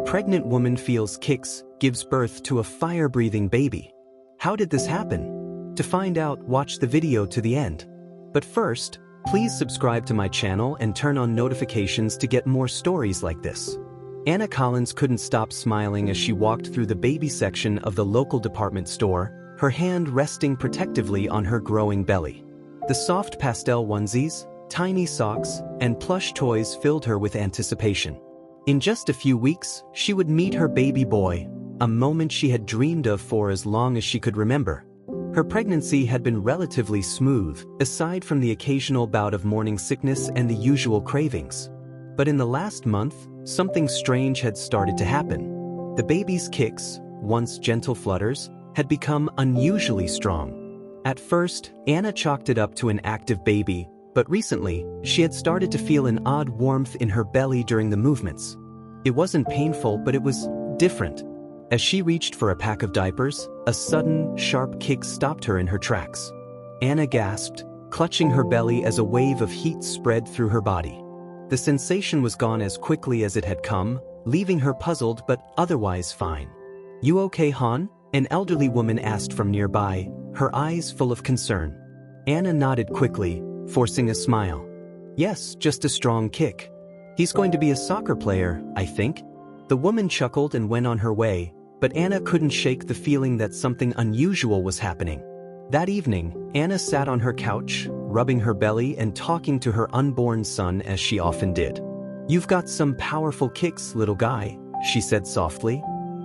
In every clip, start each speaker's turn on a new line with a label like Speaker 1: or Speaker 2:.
Speaker 1: Pregnant woman feels kicks, gives birth to a fire-breathing baby. How did this happen? To find out, watch the video to the end. But first, please subscribe to my channel and turn on notifications to get more stories like this. Anna Collins couldn't stop smiling as she walked through the baby section of the local department store, her hand resting protectively on her growing belly. The soft pastel onesies, tiny socks, and plush toys filled her with anticipation. In just a few weeks, she would meet her baby boy, a moment she had dreamed of for as long as she could remember. Her pregnancy had been relatively smooth, aside from the occasional bout of morning sickness and the usual cravings. But in the last month, something strange had started to happen. The baby's kicks, once gentle flutters, had become unusually strong. At first, Anna chalked it up to an active baby, but recently, she had started to feel an odd warmth in her belly during the movements. It wasn't painful, but it was different. As she reached for a pack of diapers, a sudden, sharp kick stopped her in her tracks. Anna gasped, clutching her belly as a wave of heat spread through her body. The sensation was gone as quickly as it had come, leaving her puzzled but otherwise fine. "You okay, hon?" an elderly woman asked from nearby, her eyes full of concern. Anna nodded quickly, forcing a smile. "Yes, just a strong kick. He's going to be a soccer player, I think." The woman chuckled and went on her way, but Anna couldn't shake the feeling that something unusual was happening. That evening, Anna sat on her couch, rubbing her belly and talking to her unborn son as she often did. "You've got some powerful kicks, little guy," she said softly.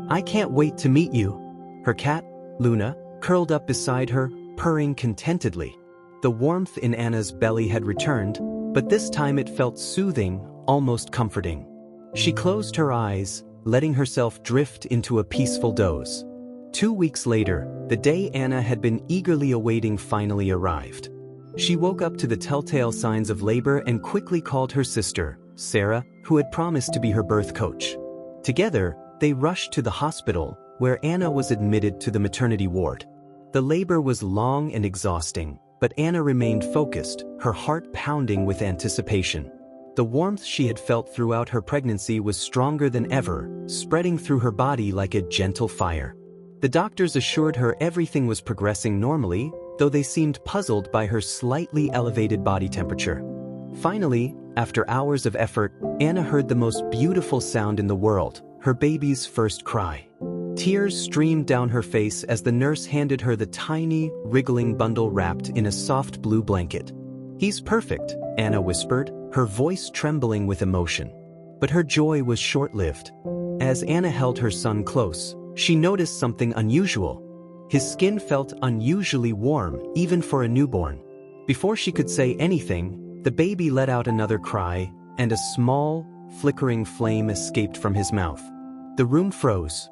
Speaker 1: "I can't wait to meet you." Her cat, Luna, curled up beside her, purring contentedly. The warmth in Anna's belly had returned, but this time it felt soothing, almost comforting. She closed her eyes, letting herself drift into a peaceful doze. 2 weeks later, the day Anna had been eagerly awaiting finally arrived. She woke up to the telltale signs of labor and quickly called her sister, Sarah, who had promised to be her birth coach. Together, they rushed to the hospital, where Anna was admitted to the maternity ward. The labor was long and exhausting, but Anna remained focused, her heart pounding with anticipation. The warmth she had felt throughout her pregnancy was stronger than ever, spreading through her body like a gentle fire. The doctors assured her everything was progressing normally, though they seemed puzzled by her slightly elevated body temperature. Finally, after hours of effort, Anna heard the most beautiful sound in the world, her baby's first cry. Tears streamed down her face as the nurse handed her the tiny, wriggling bundle wrapped in a soft blue blanket. "He's perfect," Anna whispered, her voice trembling with emotion. But her joy was short-lived. As Anna held her son close, she noticed something unusual. His skin felt unusually warm, even for a newborn. Before she could say anything, the baby let out another cry, and a small, flickering flame escaped from his mouth. The room froze.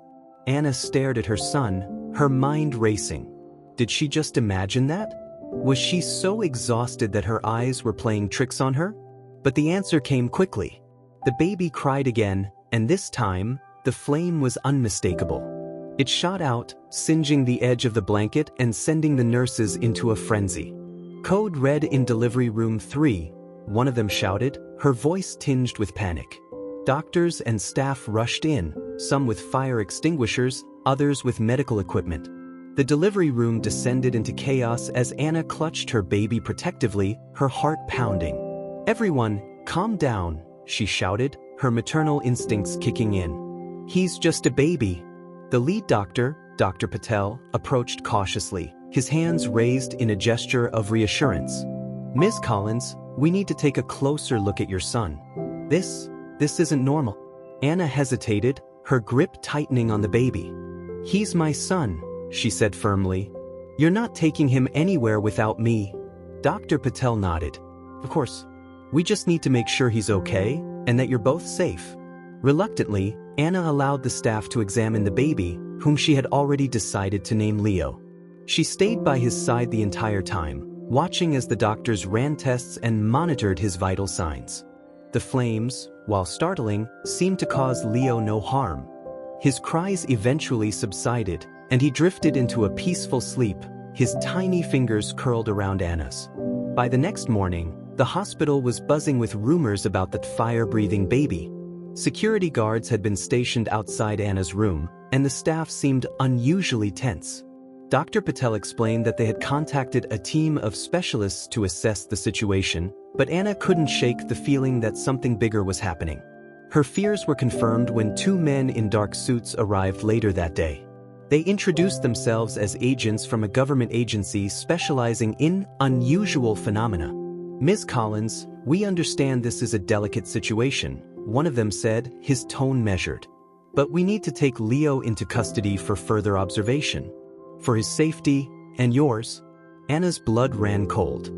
Speaker 1: Anna stared at her son, her mind racing. Did she just imagine that? Was she so exhausted that her eyes were playing tricks on her? But the answer came quickly. The baby cried again, and this time, the flame was unmistakable. It shot out, singeing the edge of the blanket and sending the nurses into a frenzy. "Code red in delivery room 3, one of them shouted, her voice tinged with panic. Doctors and staff rushed in, some with fire extinguishers, others with medical equipment. The delivery room descended into chaos as Anna clutched her baby protectively, her heart pounding. "Everyone, calm down," she shouted, her maternal instincts kicking in. "He's just a baby." The lead doctor, Dr. Patel, approached cautiously, his hands raised in a gesture of reassurance. "Ms. Collins, we need to take a closer look at your son. This isn't normal." Anna hesitated, her grip tightening on the baby. "He's my son," she said firmly. "You're not taking him anywhere without me." Dr. Patel nodded. "Of course. We just need to make sure he's okay, and that you're both safe." Reluctantly, Anna allowed the staff to examine the baby, whom she had already decided to name Leo. She stayed by his side the entire time, watching as the doctors ran tests and monitored his vital signs. The flames, while startling, seemed to cause Leo no harm. His cries eventually subsided, and he drifted into a peaceful sleep, his tiny fingers curled around Anna's. By the next morning, the hospital was buzzing with rumors about that fire-breathing baby. Security guards had been stationed outside Anna's room, and the staff seemed unusually tense. Dr. Patel explained that they had contacted a team of specialists to assess the situation, but Anna couldn't shake the feeling that something bigger was happening. Her fears were confirmed when two men in dark suits arrived later that day. They introduced themselves as agents from a government agency specializing in unusual phenomena. "Ms. Collins, we understand this is a delicate situation," one of them said, his tone measured. "But we need to take Leo into custody for further observation. For his safety, and yours." Anna's blood ran cold.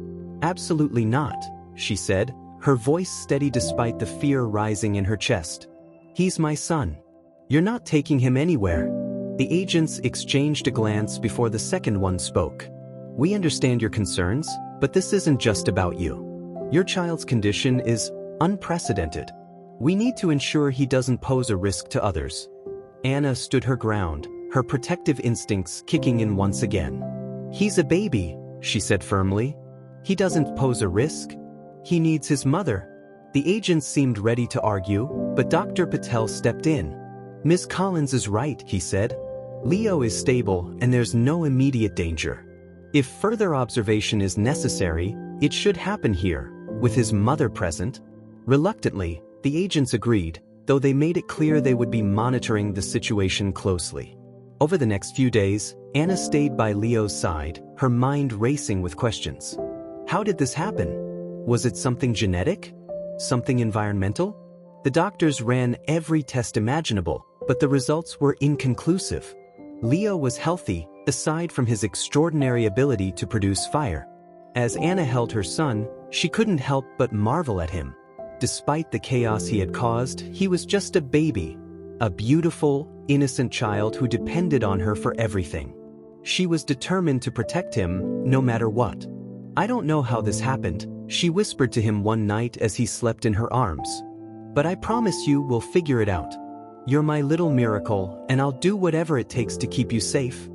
Speaker 1: "Absolutely not," she said, her voice steady despite the fear rising in her chest. "He's my son. You're not taking him anywhere." The agents exchanged a glance before the second one spoke. "We understand your concerns, but this isn't just about you. Your child's condition is unprecedented. We need to ensure he doesn't pose a risk to others." Anna stood her ground, her protective instincts kicking in once again. "He's a baby," she said firmly. "He doesn't pose a risk. He needs his mother." The agents seemed ready to argue, but Dr. Patel stepped in. "Ms. Collins is right," he said. "Leo is stable and there's no immediate danger. If further observation is necessary, it should happen here, with his mother present." Reluctantly, the agents agreed, though they made it clear they would be monitoring the situation closely. Over the next few days, Anna stayed by Leo's side, her mind racing with questions. How did this happen? Was it something genetic? Something environmental? The doctors ran every test imaginable, but the results were inconclusive. Leo was healthy, aside from his extraordinary ability to produce fire. As Anna held her son, she couldn't help but marvel at him. Despite the chaos he had caused, he was just a baby, a beautiful, innocent child who depended on her for everything. She was determined to protect him, no matter what. "I don't know how this happened," she whispered to him one night as he slept in her arms. "But I promise you we'll figure it out. You're my little miracle, and I'll do whatever it takes to keep you safe."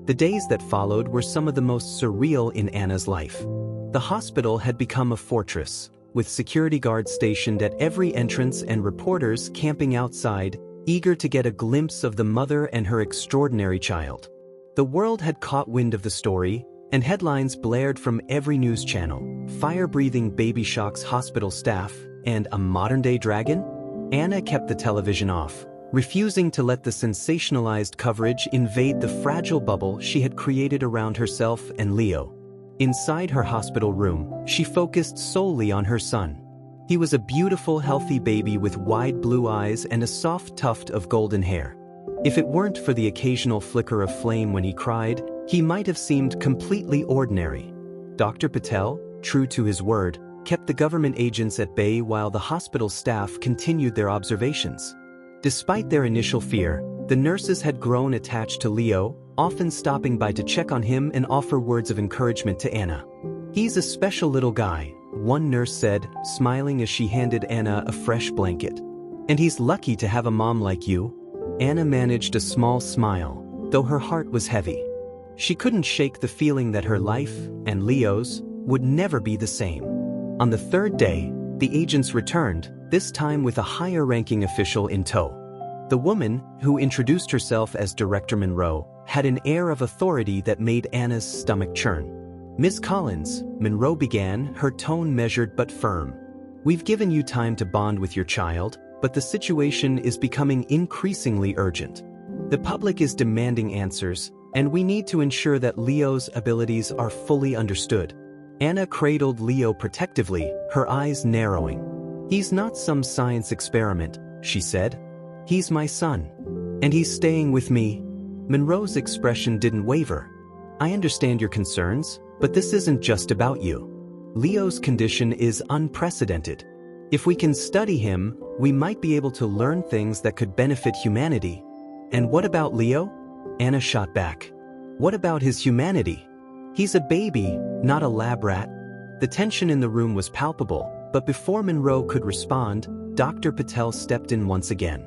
Speaker 1: The days that followed were some of the most surreal in Anna's life. The hospital had become a fortress, with security guards stationed at every entrance and reporters camping outside, eager to get a glimpse of the mother and her extraordinary child. The world had caught wind of the story, and headlines blared from every news channel. "Fire-breathing baby shocks hospital staff," and "a modern-day dragon?" Anna kept the television off, refusing to let the sensationalized coverage invade the fragile bubble she had created around herself and Leo. Inside her hospital room, she focused solely on her son. He was a beautiful, healthy baby with wide blue eyes and a soft tuft of golden hair. If it weren't for the occasional flicker of flame when he cried, he might have seemed completely ordinary. Dr. Patel, true to his word, kept the government agents at bay while the hospital staff continued their observations. Despite their initial fear, the nurses had grown attached to Leo, often stopping by to check on him and offer words of encouragement to Anna. "He's a special little guy," one nurse said, smiling as she handed Anna a fresh blanket. "And he's lucky to have a mom like you." Anna managed a small smile, though her heart was heavy. She couldn't shake the feeling that her life, and Leo's, would never be the same. On the third day, the agents returned, this time with a higher-ranking official in tow. The woman, who introduced herself as Director Monroe, had an air of authority that made Anna's stomach churn. "Ms. Collins," Monroe began, her tone measured but firm. "We've given you time to bond with your child, but the situation is becoming increasingly urgent. The public is demanding answers, and we need to ensure that Leo's abilities are fully understood." Anna cradled Leo protectively, her eyes narrowing. "He's not some science experiment," she said. "He's my son. And he's staying with me." Monroe's expression didn't waver. "I understand your concerns, but this isn't just about you. Leo's condition is unprecedented. If we can study him, we might be able to learn things that could benefit humanity." "And what about Leo?" Anna shot back. "What about his humanity? He's a baby, not a lab rat." The tension in the room was palpable, but before Monroe could respond, Dr. Patel stepped in once again.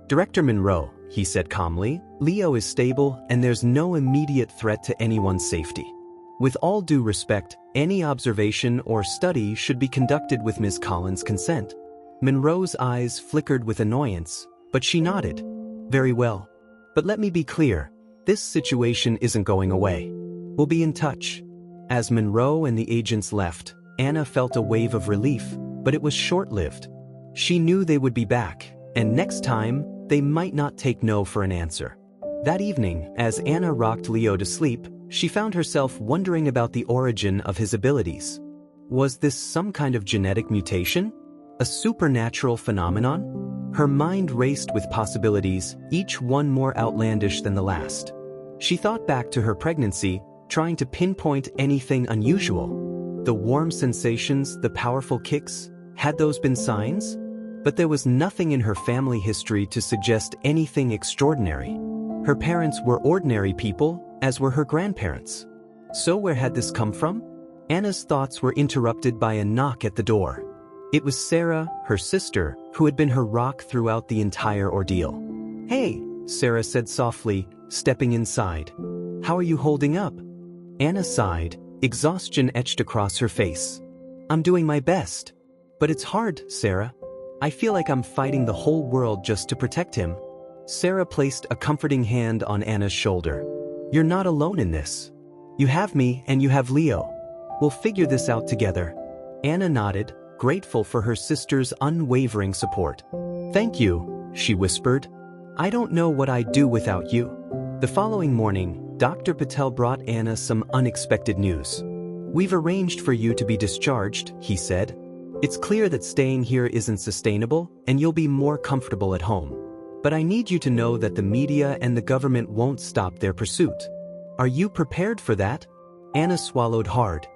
Speaker 1: "Director Monroe," he said calmly, "Leo is stable and there's no immediate threat to anyone's safety. With all due respect, any observation or study should be conducted with Ms. Collins' consent." Monroe's eyes flickered with annoyance, but she nodded. Very well. But let me be clear, this situation isn't going away. We'll be in touch. As Monroe and the agents left, Anna felt a wave of relief, but it was short-lived. She knew they would be back, and next time, they might not take no for an answer. That evening, as Anna rocked Leo to sleep, she found herself wondering about the origin of his abilities. Was this some kind of genetic mutation? A supernatural phenomenon? Her mind raced with possibilities, each one more outlandish than the last. She thought back to her pregnancy, trying to pinpoint anything unusual. The warm sensations, the powerful kicks, had those been signs? But there was nothing in her family history to suggest anything extraordinary. Her parents were ordinary people, as were her grandparents. So where had this come from? Anna's thoughts were interrupted by a knock at the door. It was Sarah, her sister, who had been her rock throughout the entire ordeal. "Hey," Sarah said softly, stepping inside. "How are you holding up?" Anna sighed, exhaustion etched across her face. "I'm doing my best. But it's hard, Sarah. I feel like I'm fighting the whole world just to protect him." Sarah placed a comforting hand on Anna's shoulder. "You're not alone in this. You have me and you have Leo. We'll figure this out together." Anna nodded, grateful for her sister's unwavering support. "Thank you," she whispered. "I don't know what I'd do without you." The following morning, Dr. Patel brought Anna some unexpected news. "We've arranged for you to be discharged," he said. "It's clear that staying here isn't sustainable, and you'll be more comfortable at home. But I need you to know that the media and the government won't stop their pursuit. Are you prepared for that?" Anna swallowed hard.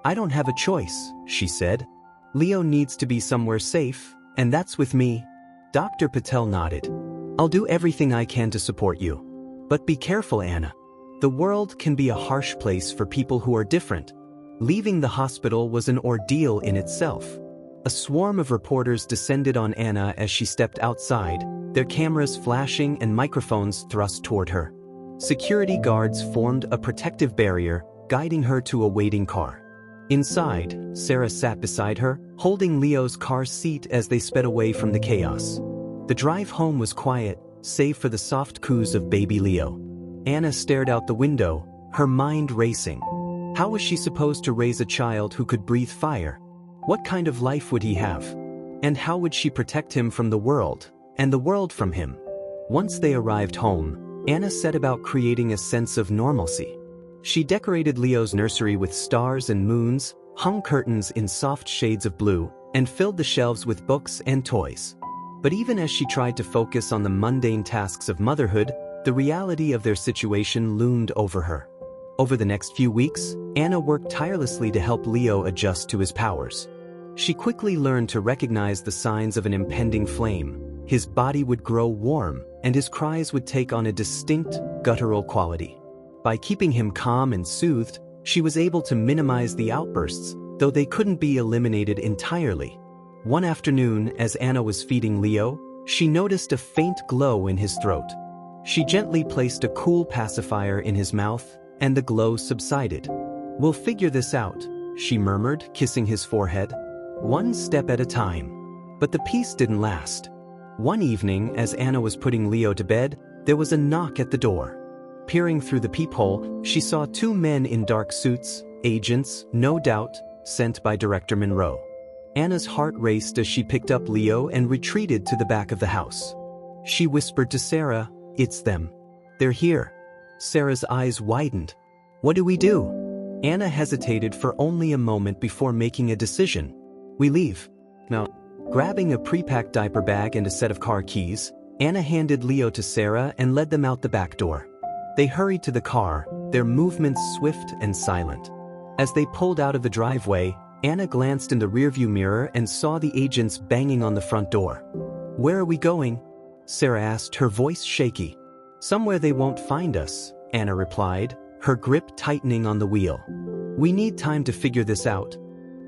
Speaker 1: "I don't have a choice," she said. "Leo needs to be somewhere safe, and that's with me." Dr. Patel nodded. "I'll do everything I can to support you. But be careful, Anna. The world can be a harsh place for people who are different." Leaving the hospital was an ordeal in itself. A swarm of reporters descended on Anna as she stepped outside, their cameras flashing and microphones thrust toward her. Security guards formed a protective barrier, guiding her to a waiting car. Inside, Sarah sat beside her, holding Leo's car seat as they sped away from the chaos. The drive home was quiet, save for the soft coos of baby Leo. Anna stared out the window, her mind racing. How was she supposed to raise a child who could breathe fire? What kind of life would he have? And how would she protect him from the world, and the world from him? Once they arrived home, Anna set about creating a sense of normalcy. She decorated Leo's nursery with stars and moons, hung curtains in soft shades of blue, and filled the shelves with books and toys. But even as she tried to focus on the mundane tasks of motherhood, the reality of their situation loomed over her. Over the next few weeks, Anna worked tirelessly to help Leo adjust to his powers. She quickly learned to recognize the signs of an impending flame. His body would grow warm, and his cries would take on a distinct, guttural quality. By keeping him calm and soothed, she was able to minimize the outbursts, though they couldn't be eliminated entirely. One afternoon, as Anna was feeding Leo, she noticed a faint glow in his throat. She gently placed a cool pacifier in his mouth, and the glow subsided. "We'll figure this out," she murmured, kissing his forehead. "One step at a time." But the peace didn't last. One evening, as Anna was putting Leo to bed, there was a knock at the door. Peering through the peephole, she saw two men in dark suits, agents, no doubt, sent by Director Monroe. Anna's heart raced as she picked up Leo and retreated to the back of the house. She whispered to Sarah, "It's them. They're here." Sarah's eyes widened. "What do we do?" Anna hesitated for only a moment before making a decision. "We leave." "No." Grabbing a pre-packed diaper bag and a set of car keys, Anna handed Leo to Sarah and led them out the back door. They hurried to the car, their movements swift and silent. As they pulled out of the driveway, Anna glanced in the rearview mirror and saw the agents banging on the front door. "Where are we going?" Sarah asked, her voice shaky. "Somewhere they won't find us," Anna replied, her grip tightening on the wheel. "We need time to figure this out."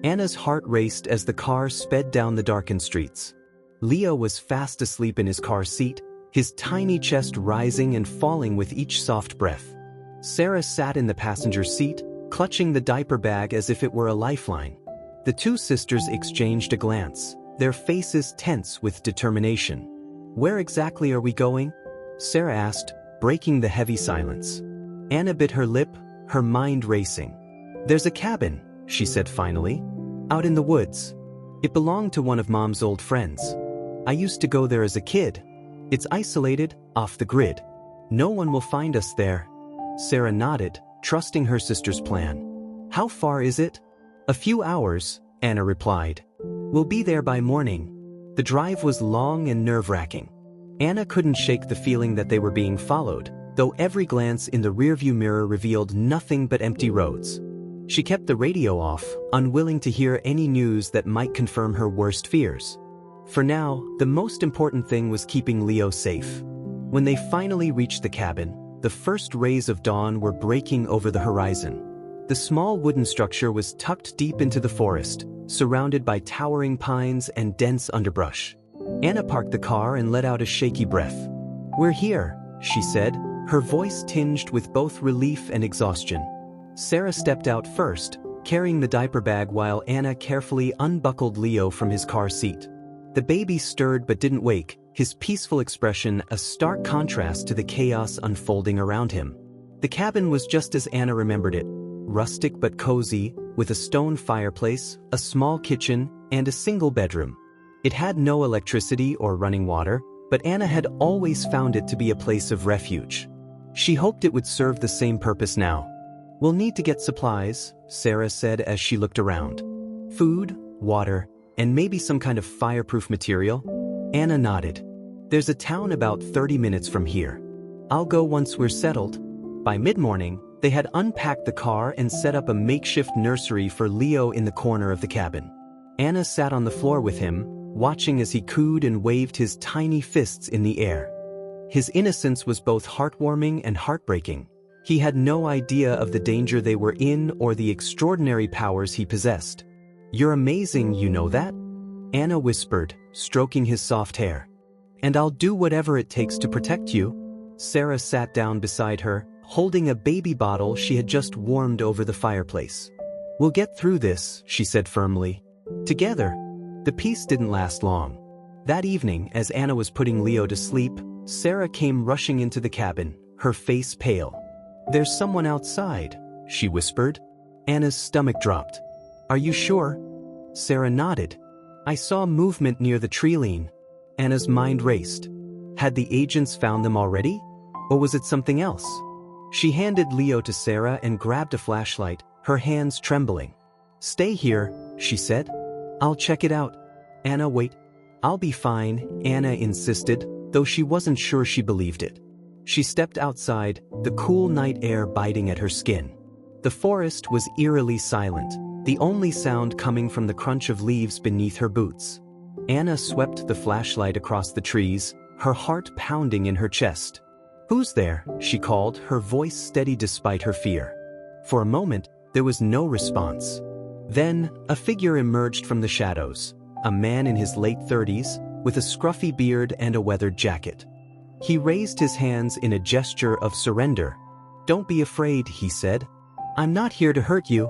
Speaker 1: Anna's heart raced as the car sped down the darkened streets. Leo was fast asleep in his car seat, his tiny chest rising and falling with each soft breath. Sarah sat in the passenger seat, clutching the diaper bag as if it were a lifeline. The two sisters exchanged a glance, their faces tense with determination. "Where exactly are we going?" Sarah asked, breaking the heavy silence. Anna bit her lip, her mind racing. "There's a cabin," she said finally. "Out in the woods. It belonged to one of Mom's old friends. I used to go there as a kid. It's isolated, off the grid. No one will find us there." Sarah nodded, trusting her sister's plan. "How far is it?" "A few hours," Anna replied. "We'll be there by morning." The drive was long and nerve-wracking. Anna couldn't shake the feeling that they were being followed, though every glance in the rearview mirror revealed nothing but empty roads. She kept the radio off, unwilling to hear any news that might confirm her worst fears. For now, the most important thing was keeping Leo safe. When they finally reached the cabin, the first rays of dawn were breaking over the horizon. The small wooden structure was tucked deep into the forest, surrounded by towering pines and dense underbrush. Anna parked the car and let out a shaky breath. "We're here," she said, her voice tinged with both relief and exhaustion. Sarah stepped out first, carrying the diaper bag while Anna carefully unbuckled Leo from his car seat. The baby stirred but didn't wake, his peaceful expression a stark contrast to the chaos unfolding around him. The cabin was just as Anna remembered it, rustic but cozy, with a stone fireplace, a small kitchen, and a single bedroom. It had no electricity or running water, but Anna had always found it to be a place of refuge. She hoped it would serve the same purpose now. "We'll need to get supplies," Sarah said as she looked around. "Food, water, and maybe some kind of fireproof material?" Anna nodded. "There's a town about 30 minutes from here. I'll go once we're settled." By mid-morning, they had unpacked the car and set up a makeshift nursery for Leo in the corner of the cabin. Anna sat on the floor with him, watching as he cooed and waved his tiny fists in the air. His innocence was both heartwarming and heartbreaking. He had no idea of the danger they were in or the extraordinary powers he possessed. "You're amazing, you know that?" Anna whispered, stroking his soft hair. "And I'll do whatever it takes to protect you." Sarah sat down beside her, holding a baby bottle she had just warmed over the fireplace. "We'll get through this," she said firmly. "Together." The peace didn't last long. That evening, as Anna was putting Leo to sleep, Sarah came rushing into the cabin, her face pale. "There's someone outside," she whispered. Anna's stomach dropped. "Are you sure?" Sarah nodded. "I saw movement near the tree line." Anna's mind raced. Had the agents found them already? Or was it something else? She handed Leo to Sarah and grabbed a flashlight, her hands trembling. "Stay here," she said. "I'll check it out." "Anna, wait." "I'll be fine," Anna insisted, though she wasn't sure she believed it. She stepped outside, the cool night air biting at her skin. The forest was eerily silent, the only sound coming from the crunch of leaves beneath her boots. Anna swept the flashlight across the trees, her heart pounding in her chest. "Who's there?" she called, her voice steady despite her fear. For a moment, there was no response. Then, a figure emerged from the shadows, a man in his late 30s, with a scruffy beard and a weathered jacket. He raised his hands in a gesture of surrender. "Don't be afraid," he said. "I'm not here to hurt you."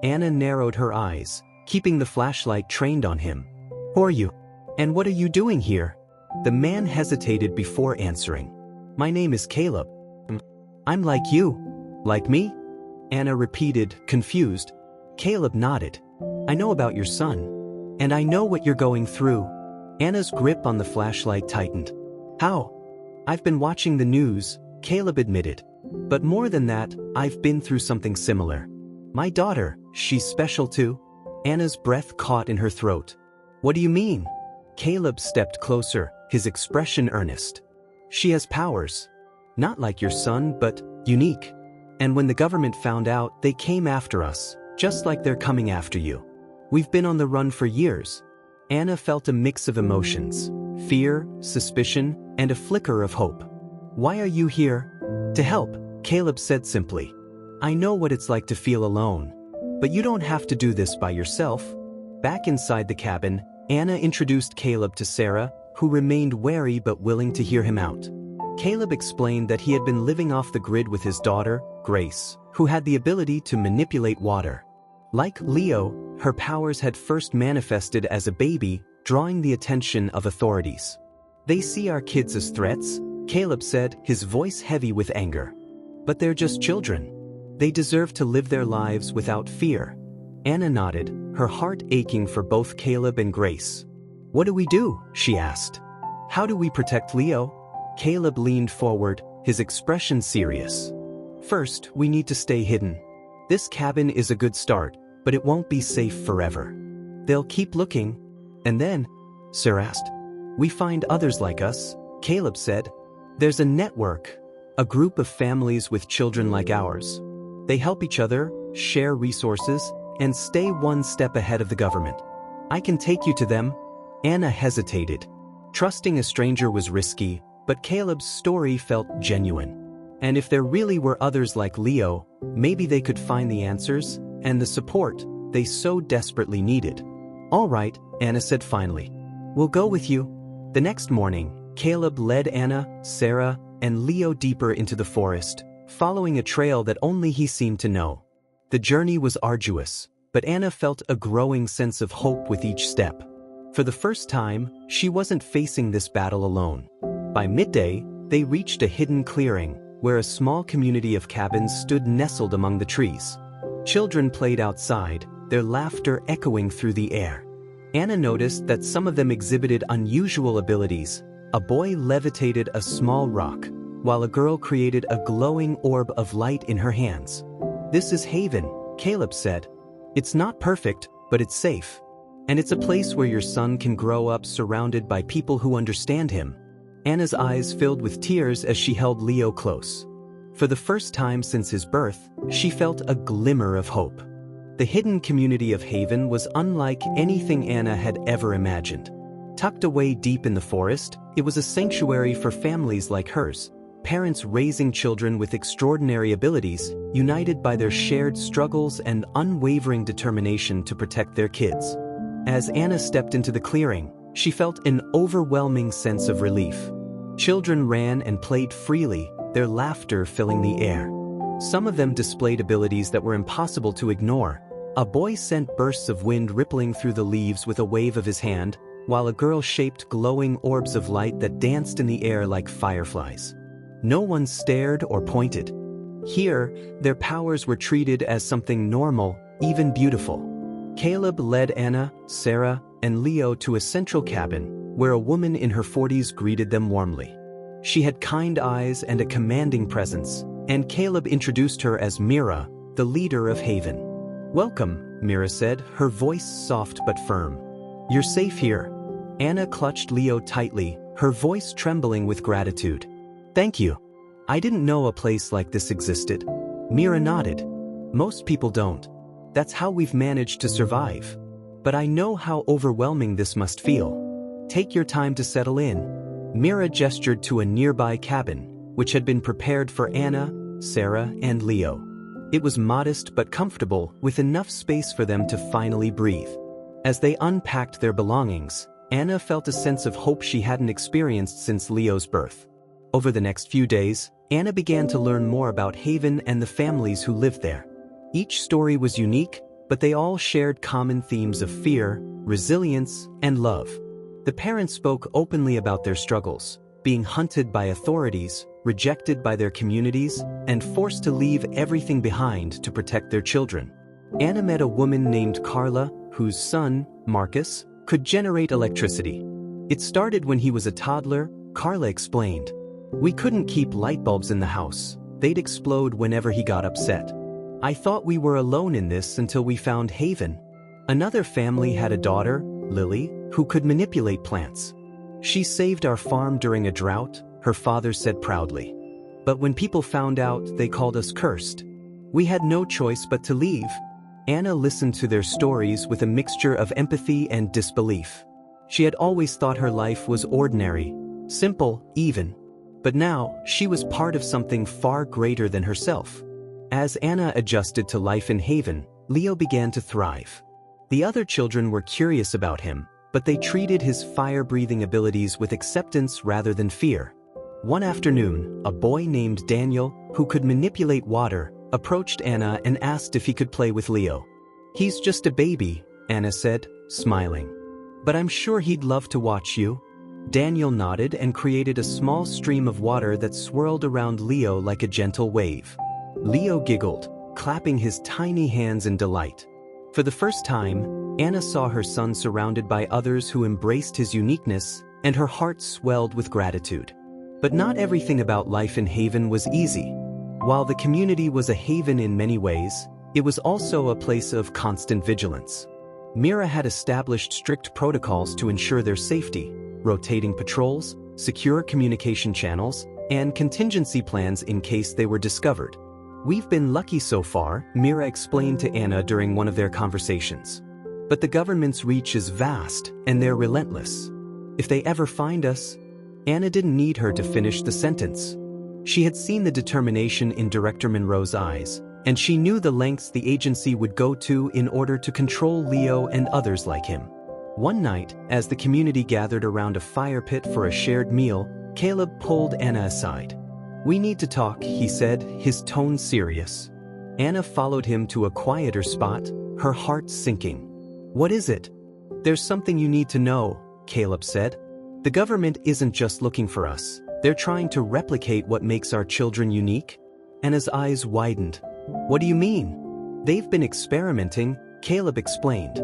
Speaker 1: Anna narrowed her eyes, keeping the flashlight trained on him. "Who are you? And what are you doing here?" The man hesitated before answering. "My name is Caleb." "I'm like you." "Like me?" Anna repeated, confused. Caleb nodded. "I know about your son. And I know what you're going through." Anna's grip on the flashlight tightened. "How?" "I've been watching the news," Caleb admitted. "But more than that, I've been through something similar. My daughter, she's special too." Anna's breath caught in her throat. "What do you mean?" Caleb stepped closer, his expression earnest. "She has powers. Not like your son, but unique. And when the government found out, they came after us, just like they're coming after you. We've been on the run for years." Anna felt a mix of emotions, fear, suspicion, and a flicker of hope. "Why are you here?" "To help," Caleb said simply. "I know what it's like to feel alone. But you don't have to do this by yourself." Back inside the cabin, Anna introduced Caleb to Sarah, who remained wary but willing to hear him out. Caleb explained that he had been living off the grid with his daughter, Grace, who had the ability to manipulate water. Like Leo, her powers had first manifested as a baby, drawing the attention of authorities. "They see our kids as threats," Caleb said, his voice heavy with anger. "But they're just children. They deserve to live their lives without fear." Anna nodded, her heart aching for both Caleb and Grace. "What do we do?" she asked. "How do we protect Leo?" Caleb leaned forward, his expression serious. "First, we need to stay hidden. This cabin is a good start, but it won't be safe forever. They'll keep looking. And then," Sarah asked, "we find others like us," Caleb said. "There's a network, a group of families with children like ours. They help each other, share resources, and stay one step ahead of the government. I can take you to them." Anna hesitated. Trusting a stranger was risky, but Caleb's story felt genuine. And if there really were others like Leo, maybe they could find the answers and the support they so desperately needed. "All right," Anna said finally. "We'll go with you." The next morning, Caleb led Anna, Sarah, and Leo deeper into the forest, following a trail that only he seemed to know. The journey was arduous, but Anna felt a growing sense of hope with each step. For the first time, she wasn't facing this battle alone. By midday, they reached a hidden clearing, where a small community of cabins stood nestled among the trees. Children played outside, their laughter echoing through the air. Anna noticed that some of them exhibited unusual abilities. A boy levitated a small rock, while a girl created a glowing orb of light in her hands. "This is Haven," Caleb said. "It's not perfect, but it's safe. And it's a place where your son can grow up surrounded by people who understand him." Anna's eyes filled with tears as she held Leo close. For the first time since his birth, she felt a glimmer of hope. The hidden community of Haven was unlike anything Anna had ever imagined. Tucked away deep in the forest, it was a sanctuary for families like hers, parents raising children with extraordinary abilities, united by their shared struggles and unwavering determination to protect their kids. As Anna stepped into the clearing, she felt an overwhelming sense of relief. Children ran and played freely, their laughter filling the air. Some of them displayed abilities that were impossible to ignore. A boy sent bursts of wind rippling through the leaves with a wave of his hand, while a girl shaped glowing orbs of light that danced in the air like fireflies. No one stared or pointed. Here, their powers were treated as something normal, even beautiful. Caleb led Anna, Sarah, and Leo to a central cabin, where a woman in her 40s greeted them warmly. She had kind eyes and a commanding presence, and Caleb introduced her as Mira, the leader of Haven. "Welcome," Mira said, her voice soft but firm. "You're safe here." Anna clutched Leo tightly, her voice trembling with gratitude. "Thank you. I didn't know a place like this existed." Mira nodded. "Most people don't. That's how we've managed to survive. But I know how overwhelming this must feel. Take your time to settle in." Mira gestured to a nearby cabin, which had been prepared for Anna, Sarah, and Leo. It was modest but comfortable, with enough space for them to finally breathe. As they unpacked their belongings, Anna felt a sense of hope she hadn't experienced since Leo's birth. Over the next few days, Anna began to learn more about Haven and the families who lived there. Each story was unique, but they all shared common themes of fear, resilience, and love. The parents spoke openly about their struggles, being hunted by authorities, rejected by their communities, and forced to leave everything behind to protect their children. Anna met a woman named Carla, whose son, Marcus, could generate electricity. "It started when he was a toddler," Carla explained. "We couldn't keep light bulbs in the house. They'd explode whenever he got upset. I thought we were alone in this until we found Haven." Another family had a daughter, Lily, who could manipulate plants. "She saved our farm during a drought," her father said proudly. "But when people found out, they called us cursed. We had no choice but to leave." Anna listened to their stories with a mixture of empathy and disbelief. She had always thought her life was ordinary, simple, even. But now, she was part of something far greater than herself. As Anna adjusted to life in Haven, Leo began to thrive. The other children were curious about him, but they treated his fire-breathing abilities with acceptance rather than fear. One afternoon, a boy named Daniel, who could manipulate water, approached Anna and asked if he could play with Leo. "He's just a baby," Anna said, smiling. But I'm sure he'd love to watch you. Daniel nodded and created a small stream of water that swirled around Leo like a gentle wave. Leo giggled, clapping his tiny hands in delight. For the first time, Anna saw her son surrounded by others who embraced his uniqueness, and her heart swelled with gratitude. But not everything about life in Haven was easy. While the community was a haven in many ways, it was also a place of constant vigilance. Mira had established strict protocols to ensure their safety, rotating patrols, secure communication channels, and contingency plans in case they were discovered. "We've been lucky so far," Mira explained to Anna during one of their conversations. "But the government's reach is vast, and they're relentless. If they ever find us..." Anna didn't need her to finish the sentence. She had seen the determination in Director Monroe's eyes, and she knew the lengths the agency would go to in order to control Leo and others like him. One night, as the community gathered around a fire pit for a shared meal, Caleb pulled Anna aside. "We need to talk," he said, his tone serious. Anna followed him to a quieter spot, her heart sinking. "What is it?" "There's something you need to know," Caleb said. "The government isn't just looking for us. They're trying to replicate what makes our children unique." Anna's eyes widened. "What do you mean?" "They've been experimenting," Caleb explained.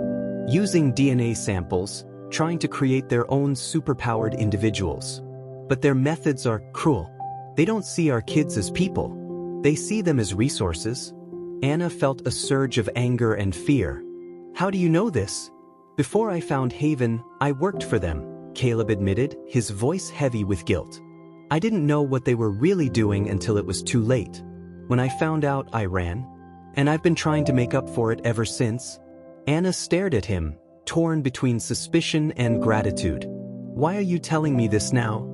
Speaker 1: "Using DNA samples, trying to create their own superpowered individuals. But their methods are cruel. They don't see our kids as people. They see them as resources." Anna felt a surge of anger and fear. "How do you know this?" "Before I found Haven, I worked for them," Caleb admitted, his voice heavy with guilt. "I didn't know what they were really doing until it was too late. When I found out, I ran. And I've been trying to make up for it ever since." Anna stared at him, torn between suspicion and gratitude. "Why are you telling me this now?"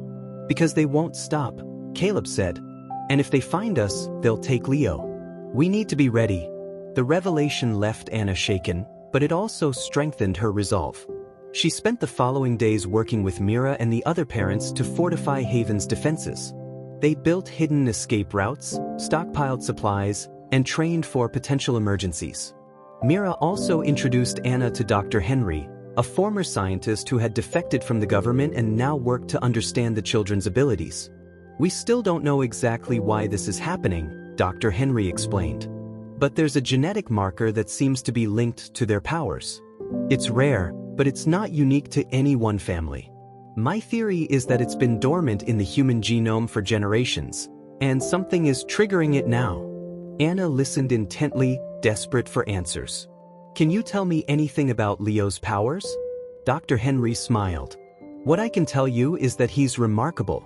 Speaker 1: "Because they won't stop," Caleb said. "And if they find us, they'll take Leo. We need to be ready." The revelation left Anna shaken, but it also strengthened her resolve. She spent the following days working with Mira and the other parents to fortify Haven's defenses. They built hidden escape routes, stockpiled supplies, and trained for potential emergencies. Mira also introduced Anna to Dr. Henry, a former scientist who had defected from the government and now worked to understand the children's abilities. "We still don't know exactly why this is happening," Dr. Henry explained. "But there's a genetic marker that seems to be linked to their powers. It's rare, but it's not unique to any one family. My theory is that it's been dormant in the human genome for generations, and something is triggering it now." Anna listened intently, desperate for answers. "Can you tell me anything about Leo's powers?" Dr. Henry smiled. "What I can tell you is that he's remarkable.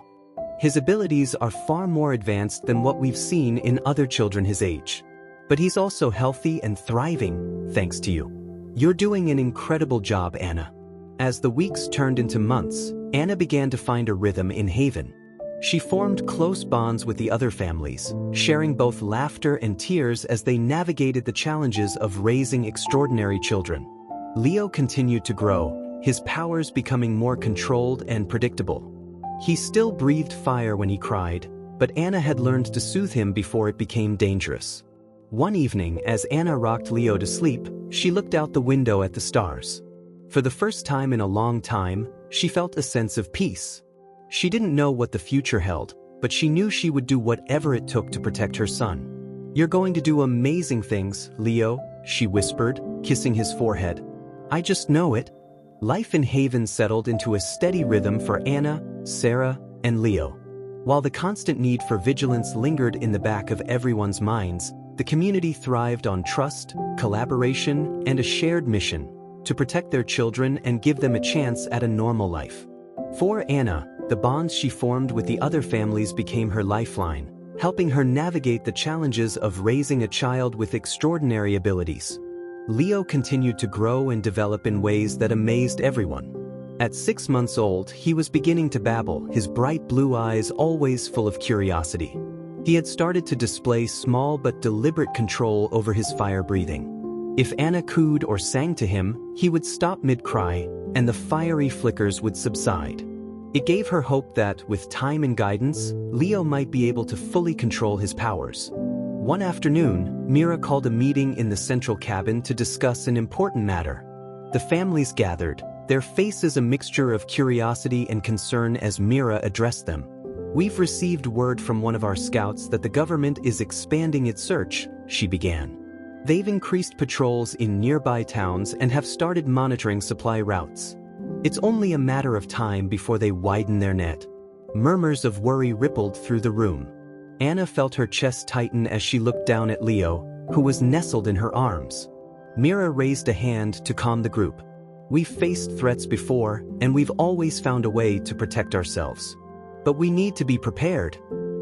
Speaker 1: His abilities are far more advanced than what we've seen in other children his age. But he's also healthy and thriving, thanks to you. You're doing an incredible job, Anna." As the weeks turned into months, Anna began to find a rhythm in Haven. She formed close bonds with the other families, sharing both laughter and tears as they navigated the challenges of raising extraordinary children. Leo continued to grow, his powers becoming more controlled and predictable. He still breathed fire when he cried, but Anna had learned to soothe him before it became dangerous. One evening, as Anna rocked Leo to sleep, she looked out the window at the stars. For the first time in a long time, she felt a sense of peace. She didn't know what the future held, but she knew she would do whatever it took to protect her son. "You're going to do amazing things, Leo," she whispered, kissing his forehead. "I just know it." Life in Haven settled into a steady rhythm for Anna, Sarah, and Leo. While the constant need for vigilance lingered in the back of everyone's minds, the community thrived on trust, collaboration, and a shared mission to protect their children and give them a chance at a normal life. For Anna, the bonds she formed with the other families became her lifeline, helping her navigate the challenges of raising a child with extraordinary abilities. Leo continued to grow and develop in ways that amazed everyone. At 6 months old, he was beginning to babble, his bright blue eyes always full of curiosity. He had started to display small but deliberate control over his fire breathing. If Anna cooed or sang to him, he would stop mid-cry, and the fiery flickers would subside. It gave her hope that, with time and guidance, Leo might be able to fully control his powers. One afternoon, Mira called a meeting in the central cabin to discuss an important matter. The families gathered, their faces a mixture of curiosity and concern as Mira addressed them. "We've received word from one of our scouts that the government is expanding its search," she began. "They've increased patrols in nearby towns and have started monitoring supply routes. It's only a matter of time before they widen their net." Murmurs of worry rippled through the room. Anna felt her chest tighten as she looked down at Leo, who was nestled in her arms. Mira raised a hand to calm the group. "We've faced threats before, and we've always found a way to protect ourselves. But we need to be prepared.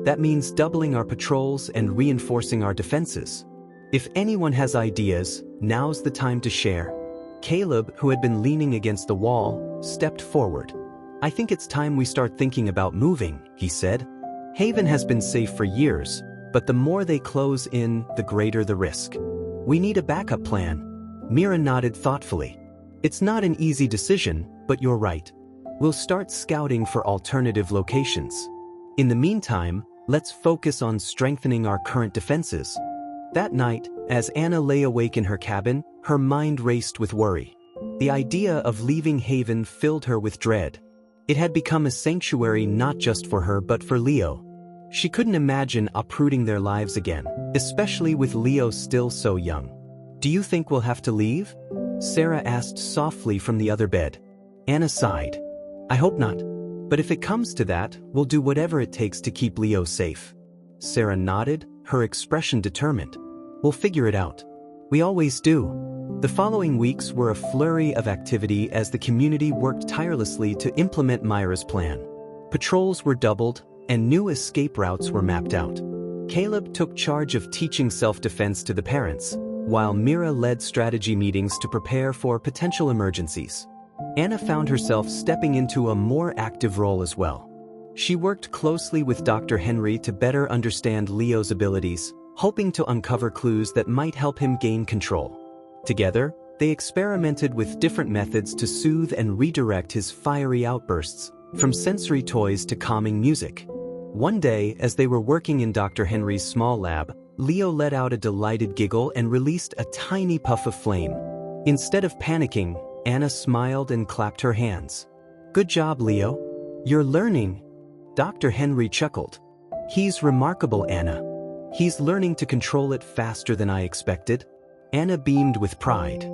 Speaker 1: That means doubling our patrols and reinforcing our defenses. If anyone has ideas, now's the time to share." Caleb, who had been leaning against the wall, stepped forward. "I think it's time we start thinking about moving," he said. "Haven has been safe for years, but the more they close in, the greater the risk. We need a backup plan." Mira nodded thoughtfully. "It's not an easy decision, but you're right. We'll start scouting for alternative locations. In the meantime, let's focus on strengthening our current defenses." That night, as Anna lay awake in her cabin, her mind raced with worry. The idea of leaving Haven filled her with dread. It had become a sanctuary not just for her but for Leo. She couldn't imagine uprooting their lives again, especially with Leo still so young. "Do you think we'll have to leave?" Sarah asked softly from the other bed. Anna sighed. "I hope not. But if it comes to that, we'll do whatever it takes to keep Leo safe." Sarah nodded, her expression determined. "We'll figure it out. We always do." The following weeks were a flurry of activity as the community worked tirelessly to implement Myra's plan. Patrols were doubled, and new escape routes were mapped out. Caleb took charge of teaching self-defense to the parents, while Mira led strategy meetings to prepare for potential emergencies. Anna found herself stepping into a more active role as well. She worked closely with Dr. Henry to better understand Leo's abilities, hoping to uncover clues that might help him gain control. Together, they experimented with different methods to soothe and redirect his fiery outbursts, from sensory toys to calming music. One day, as they were working in Dr. Henry's small lab, Leo let out a delighted giggle and released a tiny puff of flame. Instead of panicking, Anna smiled and clapped her hands. "Good job, Leo. You're learning." Dr. Henry chuckled. "He's remarkable, Anna. He's learning to control it faster than I expected." Anna beamed with pride.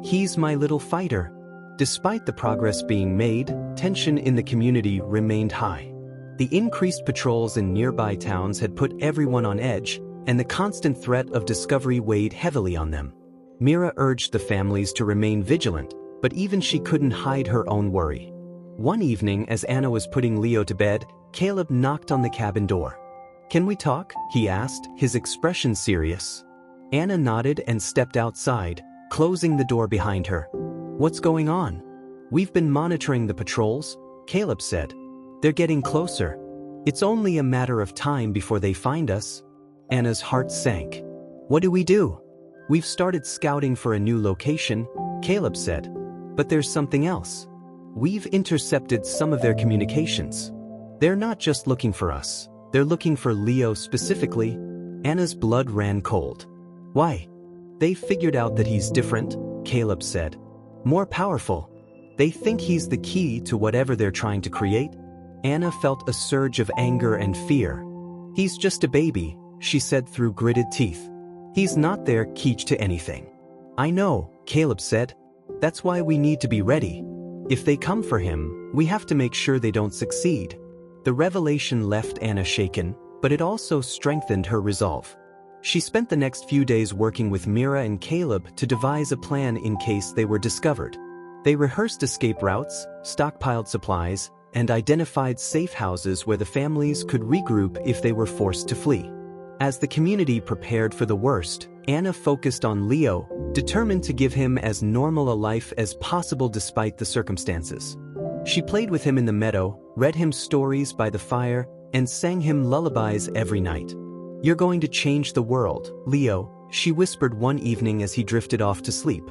Speaker 1: "He's my little fighter." Despite the progress being made, tension in the community remained high. The increased patrols in nearby towns had put everyone on edge, and the constant threat of discovery weighed heavily on them. Mira urged the families to remain vigilant, but even she couldn't hide her own worry. One evening, as Anna was putting Leo to bed, Caleb knocked on the cabin door. "Can we talk?" he asked, his expression serious. Anna nodded and stepped outside, closing the door behind her. "What's going on?" "We've been monitoring the patrols," Caleb said. "They're getting closer. It's only a matter of time before they find us." Anna's heart sank. "What do we do?" "We've started scouting for a new location," Caleb said. "But there's something else. We've intercepted some of their communications. They're not just looking for us. They're looking for Leo specifically." Anna's blood ran cold. "Why?" "They figured out that he's different," Caleb said. "More powerful. They think he's the key to whatever they're trying to create." Anna felt a surge of anger and fear. "He's just a baby," she said through gritted teeth. "He's not their key to anything." "I know," Caleb said. "That's why we need to be ready. If they come for him, we have to make sure they don't succeed." The revelation left Anna shaken, but it also strengthened her resolve. She spent the next few days working with Mira and Caleb to devise a plan in case they were discovered. They rehearsed escape routes, stockpiled supplies, and identified safe houses where the families could regroup if they were forced to flee. As the community prepared for the worst, Anna focused on Leo, determined to give him as normal a life as possible despite the circumstances. She played with him in the meadow, read him stories by the fire, and sang him lullabies every night. "You're going to change the world, Leo," she whispered one evening as he drifted off to sleep.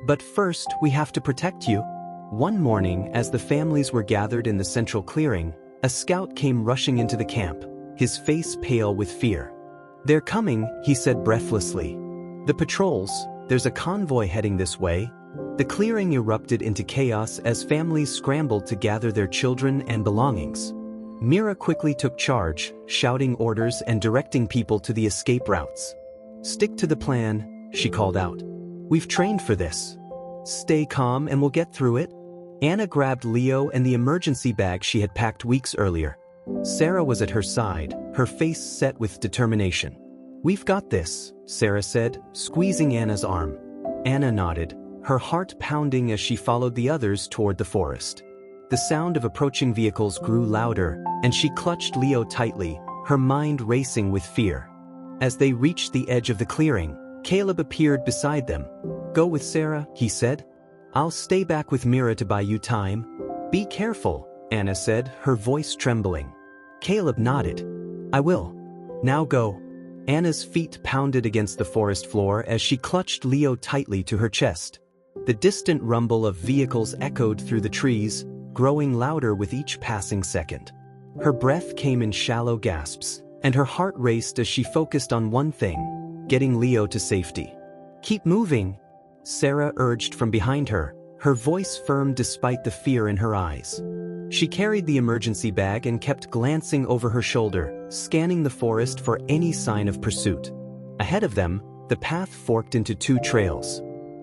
Speaker 1: "But first, we have to protect you." One morning, as the families were gathered in the central clearing, a scout came rushing into the camp, his face pale with fear. "They're coming," he said breathlessly. "The patrols, there's a convoy heading this way." The clearing erupted into chaos as families scrambled to gather their children and belongings. Mira quickly took charge, shouting orders and directing people to the escape routes. "Stick to the plan," she called out. "We've trained for this. Stay calm and we'll get through it." Anna grabbed Leo and the emergency bag she had packed weeks earlier. Sarah was at her side, her face set with determination. "We've got this," Sarah said, squeezing Anna's arm. Anna nodded, her heart pounding as she followed the others toward the forest. The sound of approaching vehicles grew louder, and she clutched Leo tightly, her mind racing with fear. As they reached the edge of the clearing, Caleb appeared beside them. "Go with Sarah," he said. "I'll stay back with Mira to buy you time." "Be careful," Anna said, her voice trembling. Caleb nodded. "I will. Now go." Anna's feet pounded against the forest floor as she clutched Leo tightly to her chest. The distant rumble of vehicles echoed through the trees, growing louder with each passing second. Her breath came in shallow gasps, and her heart raced as she focused on one thing: getting Leo to safety. "Keep moving," Sarah urged from behind her, her voice firm despite the fear in her eyes. She carried the emergency bag and kept glancing over her shoulder, scanning the forest for any sign of pursuit. Ahead of them, the path forked into two trails.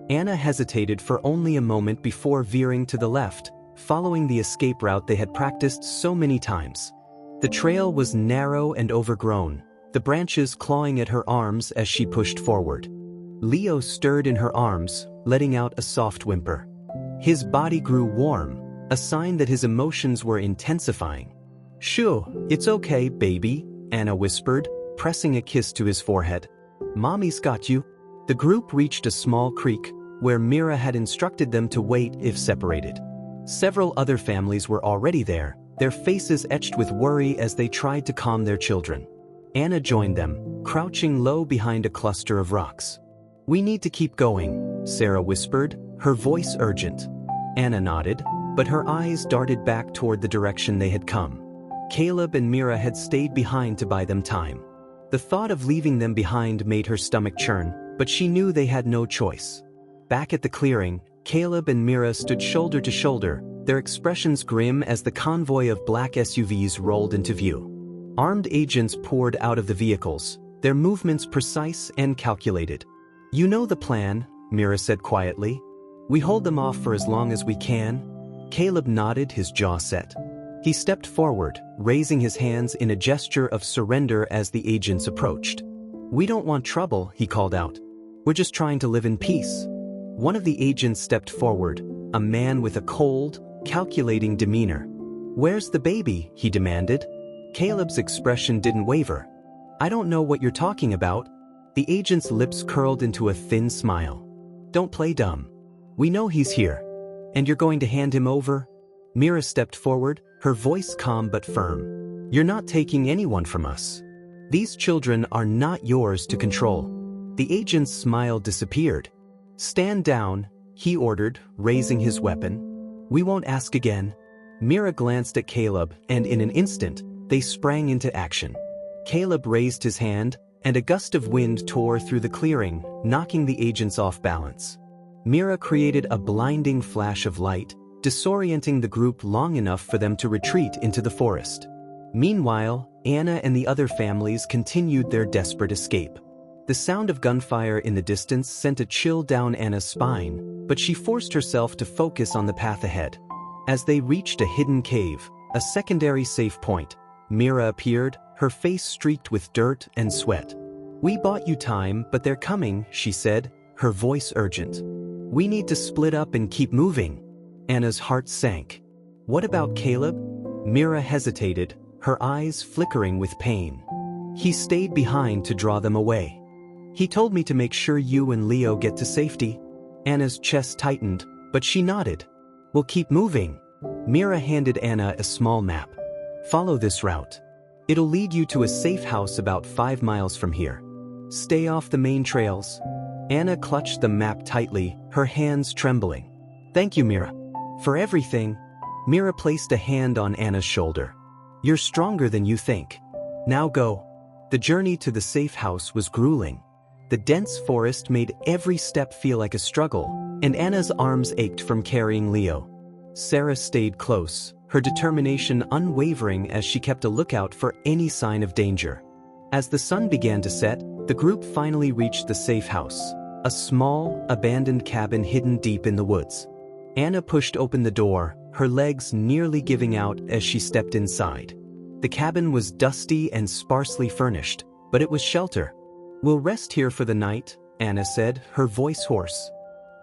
Speaker 1: Anna hesitated for only a moment before veering to the left, following the escape route they had practiced so many times. The trail was narrow and overgrown, the branches clawing at her arms as she pushed forward. Leo stirred in her arms, letting out a soft whimper. His body grew warm, a sign that his emotions were intensifying. "Shoo, it's okay, baby," Anna whispered, pressing a kiss to his forehead. "Mommy's got you." The group reached a small creek, where Mira had instructed them to wait if separated. Several other families were already there, their faces etched with worry as they tried to calm their children. Anna joined them, crouching low behind a cluster of rocks. "We need to keep going," Sarah whispered, her voice urgent. Anna nodded, but her eyes darted back toward the direction they had come. Caleb and Mira had stayed behind to buy them time. The thought of leaving them behind made her stomach churn, but she knew they had no choice. Back at the clearing, Caleb and Mira stood shoulder to shoulder, their expressions grim as the convoy of black SUVs rolled into view. Armed agents poured out of the vehicles, their movements precise and calculated. "You know the plan," Mira said quietly. "We hold them off for as long as we can." Caleb nodded, his jaw set. He stepped forward, raising his hands in a gesture of surrender as the agents approached. "We don't want trouble," he called out. "We're just trying to live in peace." One of the agents stepped forward, a man with a cold, calculating demeanor. "Where's the baby?" he demanded. Caleb's expression didn't waver. "I don't know what you're talking about." The agent's lips curled into a thin smile. "Don't play dumb. We know he's here. And you're going to hand him over?" Mira stepped forward, her voice calm but firm. "You're not taking anyone from us. These children are not yours to control." The agent's smile disappeared. "Stand down," he ordered, raising his weapon. "We won't ask again." Mira glanced at Caleb, and in an instant, they sprang into action. Caleb raised his hand, and a gust of wind tore through the clearing, knocking the agents off balance. Mira created a blinding flash of light, disorienting the group long enough for them to retreat into the forest. Meanwhile, Anna and the other families continued their desperate escape. The sound of gunfire in the distance sent a chill down Anna's spine, but she forced herself to focus on the path ahead. As they reached a hidden cave, a secondary safe point, Mira appeared, her face streaked with dirt and sweat. "We bought you time, but they're coming," she said, her voice urgent. "We need to split up and keep moving." Anna's heart sank. "What about Caleb?" Mira hesitated, her eyes flickering with pain. "He stayed behind to draw them away. He told me to make sure you and Leo get to safety." Anna's chest tightened, but she nodded. "We'll keep moving." Mira handed Anna a small map. "Follow this route. It'll lead you to a safe house about 5 miles from here. Stay off the main trails." Anna clutched the map tightly, her hands trembling. "Thank you, Mira. For everything." Mira placed a hand on Anna's shoulder. "You're stronger than you think. Now go." The journey to the safe house was grueling. The dense forest made every step feel like a struggle, and Anna's arms ached from carrying Leo. Sarah stayed close, her determination unwavering as she kept a lookout for any sign of danger. As the sun began to set, the group finally reached the safe house, a small, abandoned cabin hidden deep in the woods. Anna pushed open the door, her legs nearly giving out as she stepped inside. The cabin was dusty and sparsely furnished, but it was shelter. "We'll rest here for the night," Anna said, her voice hoarse.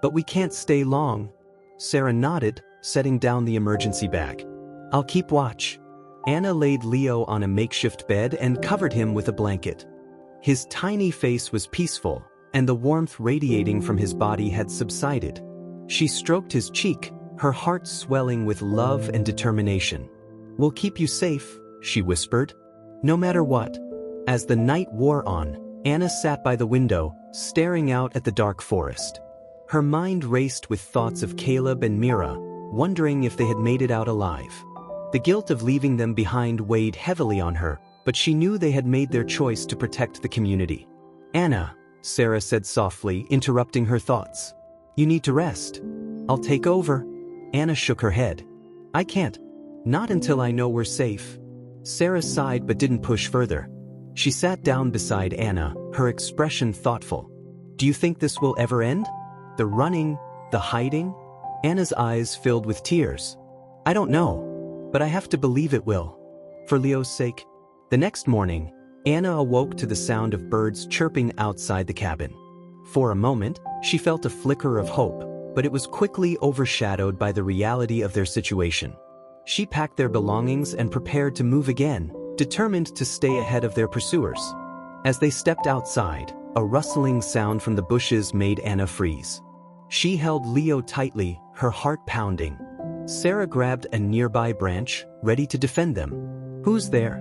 Speaker 1: "But we can't stay long." Sarah nodded, setting down the emergency bag. "I'll keep watch." Anna laid Leo on a makeshift bed and covered him with a blanket. His tiny face was peaceful, and the warmth radiating from his body had subsided. She stroked his cheek, her heart swelling with love and determination. "We'll keep you safe," she whispered. "No matter what." As the night wore on, Anna sat by the window, staring out at the dark forest. Her mind raced with thoughts of Caleb and Mira, wondering if they had made it out alive. The guilt of leaving them behind weighed heavily on her, but she knew they had made their choice to protect the community. "Anna," Sarah said softly, interrupting her thoughts. "You need to rest." "I'll take over." Anna shook her head. "I can't. Not until I know we're safe." Sarah sighed but didn't push further. She sat down beside Anna, her expression thoughtful. "Do you think this will ever end? The running, the hiding?" Anna's eyes filled with tears. "I don't know, but I have to believe it will. For Leo's sake." The next morning, Anna awoke to the sound of birds chirping outside the cabin. For a moment, she felt a flicker of hope, but it was quickly overshadowed by the reality of their situation. She packed their belongings and prepared to move again, determined to stay ahead of their pursuers. As they stepped outside, a rustling sound from the bushes made Anna freeze. She held Leo tightly, her heart pounding. Sarah grabbed a nearby branch, ready to defend them. "Who's there?"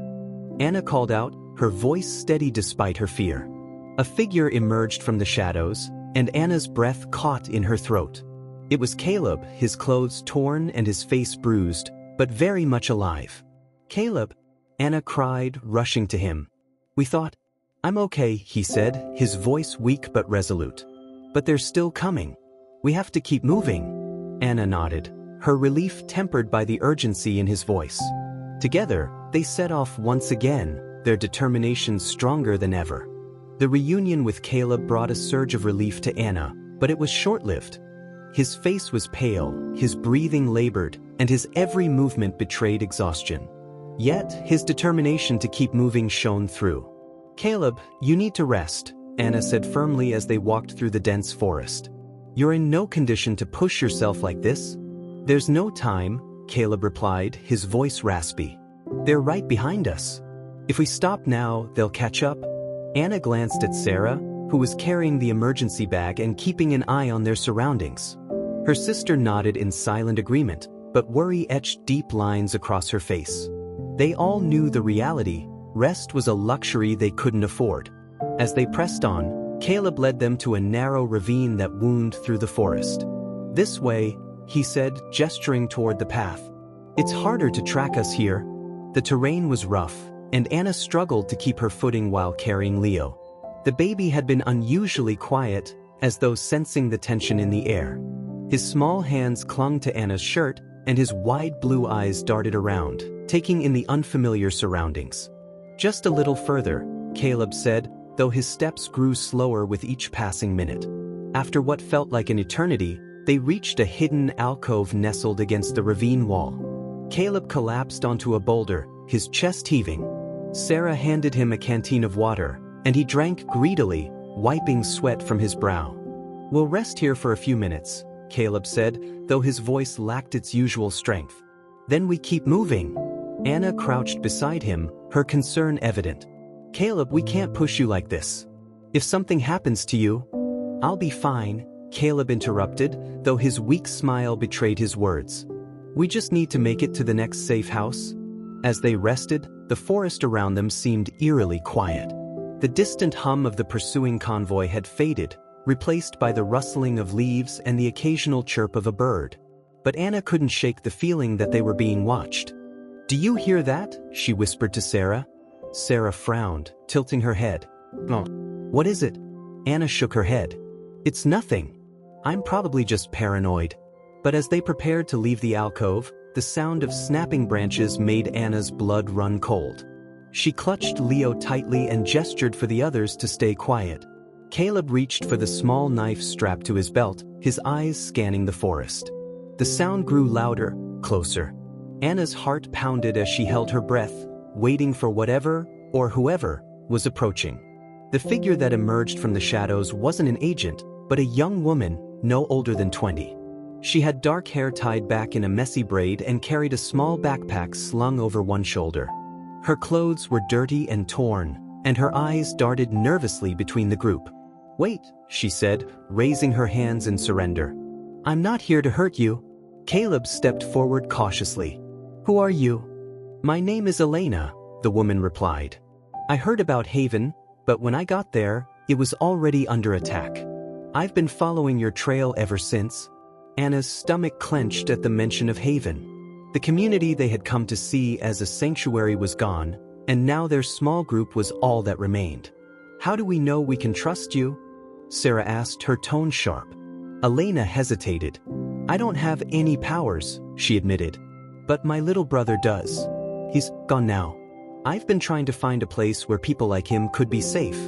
Speaker 1: Anna called out, her voice steady despite her fear. A figure emerged from the shadows, and Anna's breath caught in her throat. It was Caleb, his clothes torn and his face bruised, but very much alive. "Caleb," Anna cried, rushing to him. "We thought—" "I'm okay," he said, his voice weak but resolute. "But they're still coming. We have to keep moving." Anna nodded, her relief tempered by the urgency in his voice. Together, they set off once again, their determination stronger than ever. The reunion with Caleb brought a surge of relief to Anna, but it was short-lived. His face was pale, his breathing labored, and his every movement betrayed exhaustion. Yet, his determination to keep moving shone through. "Caleb, you need to rest," Anna said firmly as they walked through the dense forest. "You're in no condition to push yourself like this." "There's no time," Caleb replied, his voice raspy. "They're right behind us. If we stop now, they'll catch up." Anna glanced at Sarah, who was carrying the emergency bag and keeping an eye on their surroundings. Her sister nodded in silent agreement, but worry etched deep lines across her face. They all knew the reality: rest was a luxury they couldn't afford. As they pressed on, Caleb led them to a narrow ravine that wound through the forest. "This way," he said, gesturing toward the path. "It's harder to track us here." The terrain was rough, and Anna struggled to keep her footing while carrying Leo. The baby had been unusually quiet, as though sensing the tension in the air. His small hands clung to Anna's shirt, and his wide blue eyes darted around, taking in the unfamiliar surroundings. "Just a little further," Caleb said, though his steps grew slower with each passing minute. After what felt like an eternity, they reached a hidden alcove nestled against the ravine wall. Caleb collapsed onto a boulder, his chest heaving. Sarah handed him a canteen of water, and he drank greedily, wiping sweat from his brow. "We'll rest here for a few minutes," Caleb said, though his voice lacked its usual strength. "Then we keep moving." Anna crouched beside him, her concern evident. "Caleb, we can't push you like this. If something happens to you—" "I'll be fine," Caleb interrupted, though his weak smile betrayed his words. "We just need to make it to the next safe house." As they rested, the forest around them seemed eerily quiet. The distant hum of the pursuing convoy had faded, replaced by the rustling of leaves and the occasional chirp of a bird. But Anna couldn't shake the feeling that they were being watched. "Do you hear that?" she whispered to Sarah. Sarah frowned, tilting her head. "Oh, what is it?" Anna shook her head. "It's nothing." I'm probably just paranoid. But as they prepared to leave the alcove, the sound of snapping branches made Anna's blood run cold. She clutched Leo tightly and gestured for the others to stay quiet. Caleb reached for the small knife strapped to his belt, his eyes scanning the forest. The sound grew louder, closer. Anna's heart pounded as she held her breath, waiting for whatever, or whoever, was approaching. The figure that emerged from the shadows wasn't an agent, but a young woman, no older than 20. She had dark hair tied back in a messy braid and carried a small backpack slung over one shoulder. Her clothes were dirty and torn, and her eyes darted nervously between the group. "Wait," she said, raising her hands in surrender. "I'm not here to hurt you." Caleb stepped forward cautiously. "Who are you?" "My name is Elena," the woman replied. "I heard about Haven, but when I got there, it was already under attack. I've been following your trail ever since." Anna's stomach clenched at the mention of Haven. The community they had come to see as a sanctuary was gone, and now their small group was all that remained. "How do we know we can trust you?" Sarah asked, her tone sharp. Elena hesitated. "I don't have any powers," she admitted. "But my little brother does. He's gone now. I've been trying to find a place where people like him could be safe."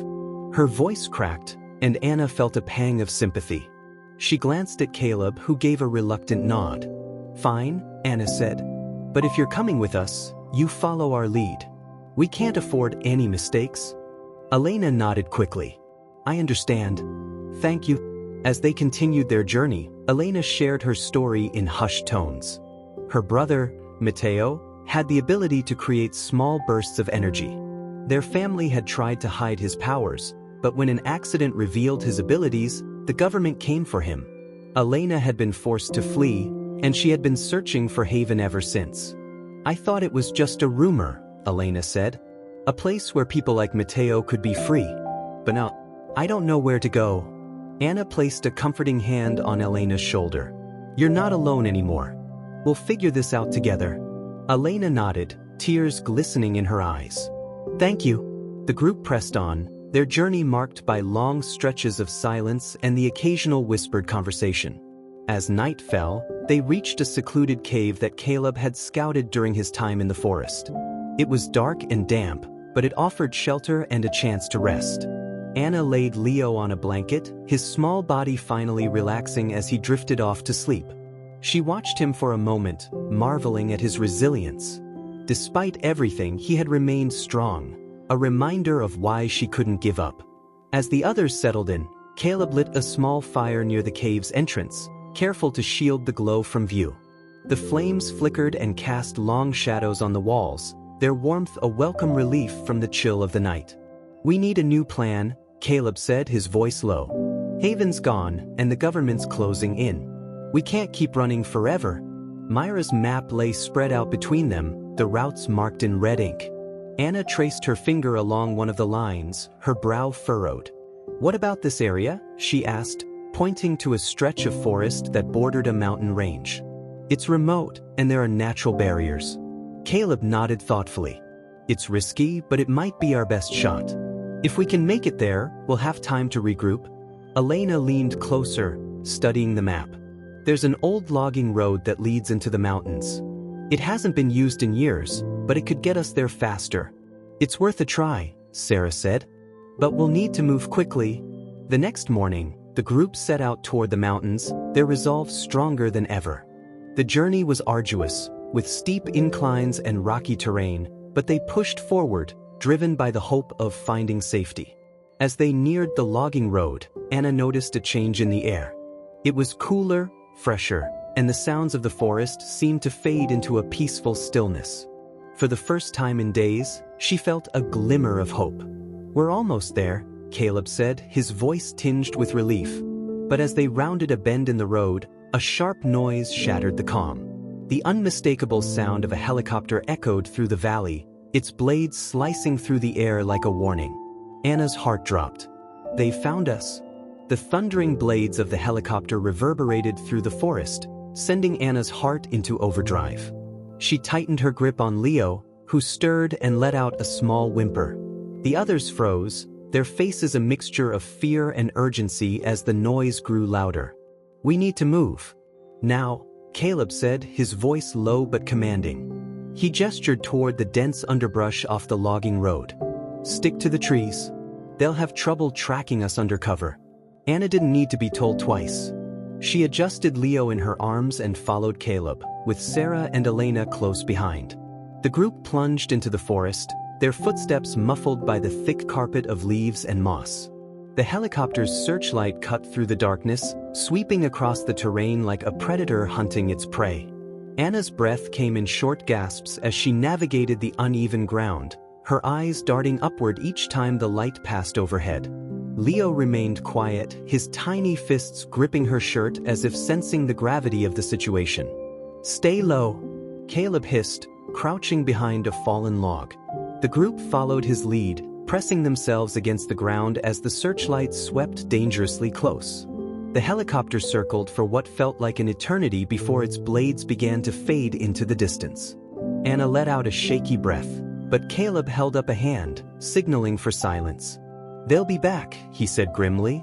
Speaker 1: Her voice cracked, and Anna felt a pang of sympathy. She glanced at Caleb, who gave a reluctant nod. "Fine," Anna said. "But if you're coming with us, you follow our lead. We can't afford any mistakes." Elena nodded quickly. "I understand. Thank you." As they continued their journey, Elena shared her story in hushed tones. Her brother, Matteo, had the ability to create small bursts of energy. Their family had tried to hide his powers, but when an accident revealed his abilities, the government came for him. Elena had been forced to flee, and she had been searching for Haven ever since. "I thought it was just a rumor," Elena said. "A place where people like Matteo could be free. But now, I don't know where to go." Anna placed a comforting hand on Elena's shoulder. "You're not alone anymore. We'll figure this out together." Elena nodded, tears glistening in her eyes. "Thank you." The group pressed on, their journey marked by long stretches of silence and the occasional whispered conversation. As night fell, they reached a secluded cave that Caleb had scouted during his time in the forest. It was dark and damp, but it offered shelter and a chance to rest. Anna laid Leo on a blanket, his small body finally relaxing as he drifted off to sleep. She watched him for a moment, marveling at his resilience. Despite everything, he had remained strong, a reminder of why she couldn't give up. As the others settled in, Caleb lit a small fire near the cave's entrance, careful to shield the glow from view. The flames flickered and cast long shadows on the walls, their warmth a welcome relief from the chill of the night. "We need a new plan," Caleb said, his voice low. "Haven's gone, and the government's closing in. We can't keep running forever." Myra's map lay spread out between them, the routes marked in red ink. Anna traced her finger along one of the lines, her brow furrowed. "What about this area?" she asked, pointing to a stretch of forest that bordered a mountain range. "It's remote, and there are natural barriers." Caleb nodded thoughtfully. "It's risky, but it might be our best shot. If we can make it there, we'll have time to regroup." Elena leaned closer, studying the map. "There's an old logging road that leads into the mountains. It hasn't been used in years, but it could get us there faster." "It's worth a try," Sarah said. "But we'll need to move quickly." The next morning, the group set out toward the mountains, their resolve stronger than ever. The journey was arduous, with steep inclines and rocky terrain, but they pushed forward, driven by the hope of finding safety. As they neared the logging road, Anna noticed a change in the air. It was cooler, fresher, and the sounds of the forest seemed to fade into a peaceful stillness. For the first time in days, she felt a glimmer of hope. "We're almost there," Caleb said, his voice tinged with relief. But as they rounded a bend in the road, a sharp noise shattered the calm. The unmistakable sound of a helicopter echoed through the valley, its blades slicing through the air like a warning. Anna's heart dropped. "They found us." The thundering blades of the helicopter reverberated through the forest, sending Anna's heart into overdrive. She tightened her grip on Leo, who stirred and let out a small whimper. The others froze, their faces a mixture of fear and urgency as the noise grew louder. We need to move. Now, Caleb said, his voice low but commanding. He gestured toward the dense underbrush off the logging road. Stick to the trees. They'll have trouble tracking us under cover. Anna didn't need to be told twice. She adjusted Leo in her arms and followed Caleb, with Sarah and Elena close behind. The group plunged into the forest, their footsteps muffled by the thick carpet of leaves and moss. The helicopter's searchlight cut through the darkness, sweeping across the terrain like a predator hunting its prey. Anna's breath came in short gasps as she navigated the uneven ground, her eyes darting upward each time the light passed overhead. Leo remained quiet, his tiny fists gripping her shirt as if sensing the gravity of the situation. Stay low, Caleb hissed, crouching behind a fallen log. The group followed his lead, pressing themselves against the ground as the searchlight swept dangerously close. The helicopter circled for what felt like an eternity before its blades began to fade into the distance. Anna let out a shaky breath, but Caleb held up a hand, signaling for silence. They'll be back, he said grimly,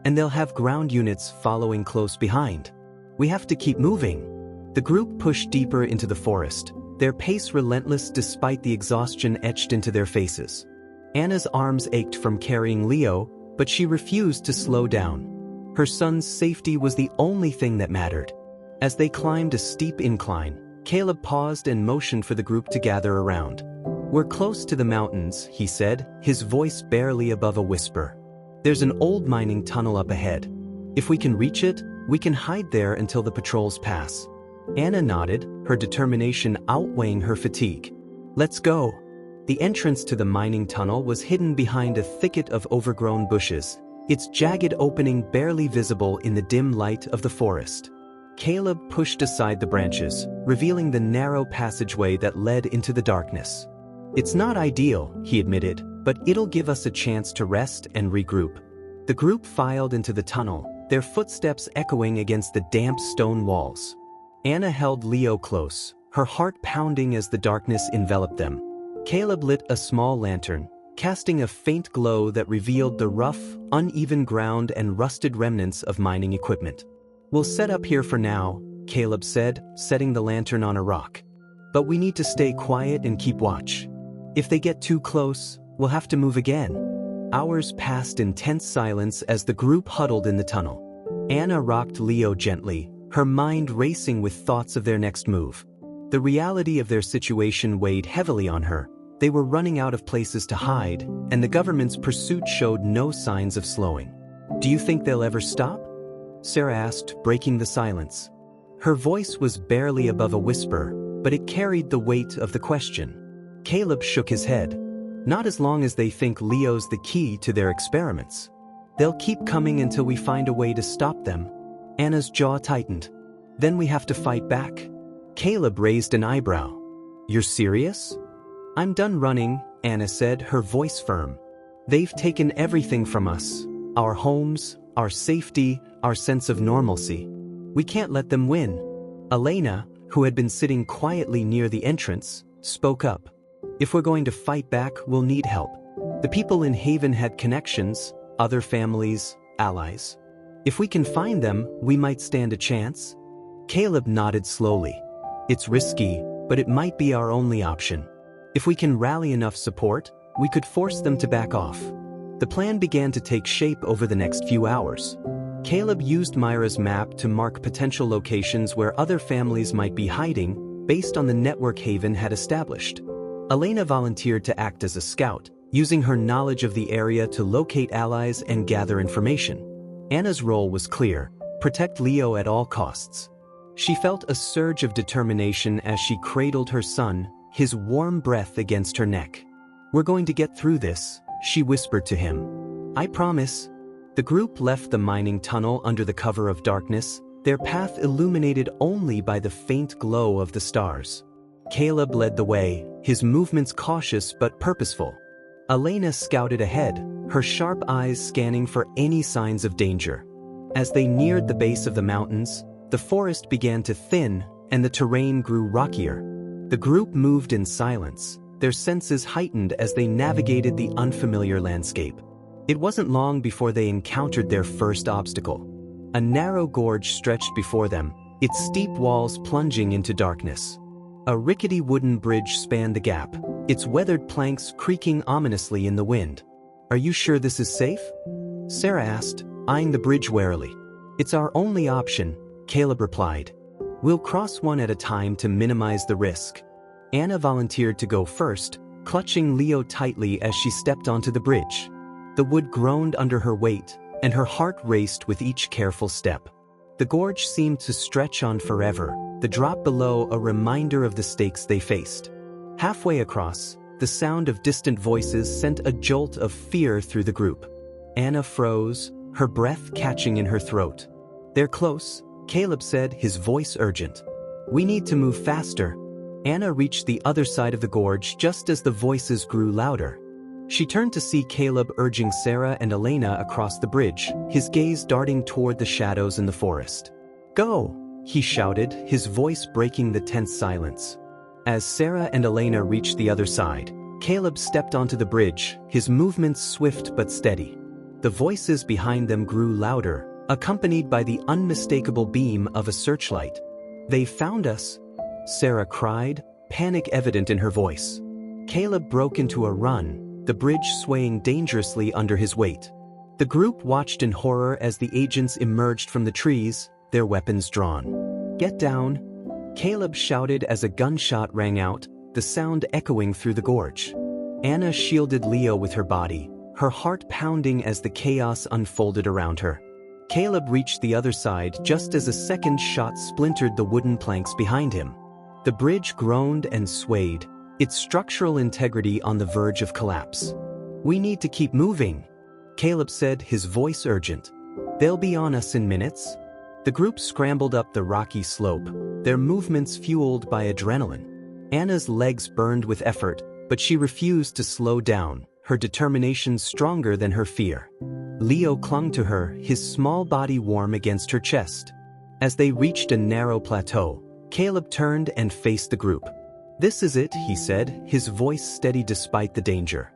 Speaker 1: and they'll have ground units following close behind. We have to keep moving. The group pushed deeper into the forest, their pace relentless despite the exhaustion etched into their faces. Anna's arms ached from carrying Leo, but she refused to slow down. Her son's safety was the only thing that mattered. As they climbed a steep incline, Caleb paused and motioned for the group to gather around. We're close to the mountains, he said, his voice barely above a whisper. There's an old mining tunnel up ahead. If we can reach it, we can hide there until the patrols pass. Anna nodded, her determination outweighing her fatigue. Let's go. The entrance to the mining tunnel was hidden behind a thicket of overgrown bushes, its jagged opening barely visible in the dim light of the forest. Caleb pushed aside the branches, revealing the narrow passageway that led into the darkness. It's not ideal, he admitted, but it'll give us a chance to rest and regroup. The group filed into the tunnel, their footsteps echoing against the damp stone walls. Anna held Leo close, her heart pounding as the darkness enveloped them. Caleb lit a small lantern, casting a faint glow that revealed the rough, uneven ground and rusted remnants of mining equipment. We'll set up here for now, Caleb said, setting the lantern on a rock. But we need to stay quiet and keep watch. If they get too close, we'll have to move again. Hours passed in tense silence as the group huddled in the tunnel. Anna rocked Leo gently, her mind racing with thoughts of their next move. The reality of their situation weighed heavily on her. They were running out of places to hide, and the government's pursuit showed no signs of slowing. Do you think they'll ever stop? Sarah asked, breaking the silence. Her voice was barely above a whisper, but it carried the weight of the question. Caleb shook his head. Not as long as they think Leo's the key to their experiments. They'll keep coming until we find a way to stop them. Anna's jaw tightened. Then we have to fight back. Caleb raised an eyebrow. You're serious? I'm done running, Anna said, her voice firm. They've taken everything from us. Our homes, our safety, our sense of normalcy. We can't let them win. Elena, who had been sitting quietly near the entrance, spoke up. If we're going to fight back, we'll need help. The people in Haven had connections, other families, allies. If we can find them, we might stand a chance. Caleb nodded slowly. It's risky, but it might be our only option. If we can rally enough support, we could force them to back off. The plan began to take shape over the next few hours. Caleb used Myra's map to mark potential locations where other families might be hiding, based on the network Haven had established. Elena volunteered to act as a scout, using her knowledge of the area to locate allies and gather information. Anna's role was clear: protect Leo at all costs. She felt a surge of determination as she cradled her son, his warm breath against her neck. We're going to get through this, she whispered to him. I promise. The group left the mining tunnel under the cover of darkness, their path illuminated only by the faint glow of the stars. Caleb led the way, his movements cautious but purposeful. Elena scouted ahead, her sharp eyes scanning for any signs of danger. As they neared the base of the mountains, the forest began to thin and the terrain grew rockier. The group moved in silence, their senses heightened as they navigated the unfamiliar landscape. It wasn't long before they encountered their first obstacle. A narrow gorge stretched before them, its steep walls plunging into darkness. A rickety wooden bridge spanned the gap, its weathered planks creaking ominously in the wind. "Are you sure this is safe?" Sarah asked, eyeing the bridge warily. "It's our only option," Caleb replied. "We'll cross one at a time to minimize the risk." Anna volunteered to go first, clutching Leo tightly as she stepped onto the bridge. The wood groaned under her weight, and her heart raced with each careful step. The gorge seemed to stretch on forever, the drop below a reminder of the stakes they faced. Halfway across, the sound of distant voices sent a jolt of fear through the group. Anna froze, her breath catching in her throat. "They're close," Caleb said, his voice urgent. "We need to move faster." Anna reached the other side of the gorge just as the voices grew louder. She turned to see Caleb urging Sarah and Elena across the bridge, his gaze darting toward the shadows in the forest. "Go!" he shouted, his voice breaking the tense silence. As Sarah and Elena reached the other side, Caleb stepped onto the bridge, his movements swift but steady. The voices behind them grew louder, accompanied by the unmistakable beam of a searchlight. "They found us!" Sarah cried, panic evident in her voice. Caleb broke into a run, the bridge swaying dangerously under his weight. The group watched in horror as the agents emerged from the trees, their weapons drawn. "Get down!" Caleb shouted as a gunshot rang out, the sound echoing through the gorge. Anna shielded Leo with her body, her heart pounding as the chaos unfolded around her. Caleb reached the other side just as a second shot splintered the wooden planks behind him. The bridge groaned and swayed, its structural integrity on the verge of collapse. "We need to keep moving," Caleb said, his voice urgent. "They'll be on us in minutes." The group scrambled up the rocky slope, their movements fueled by adrenaline. Anna's legs burned with effort, but she refused to slow down, her determination stronger than her fear. Leo clung to her, his small body warm against her chest. As they reached a narrow plateau, Caleb turned and faced the group. "This is it," he said, his voice steady despite the danger.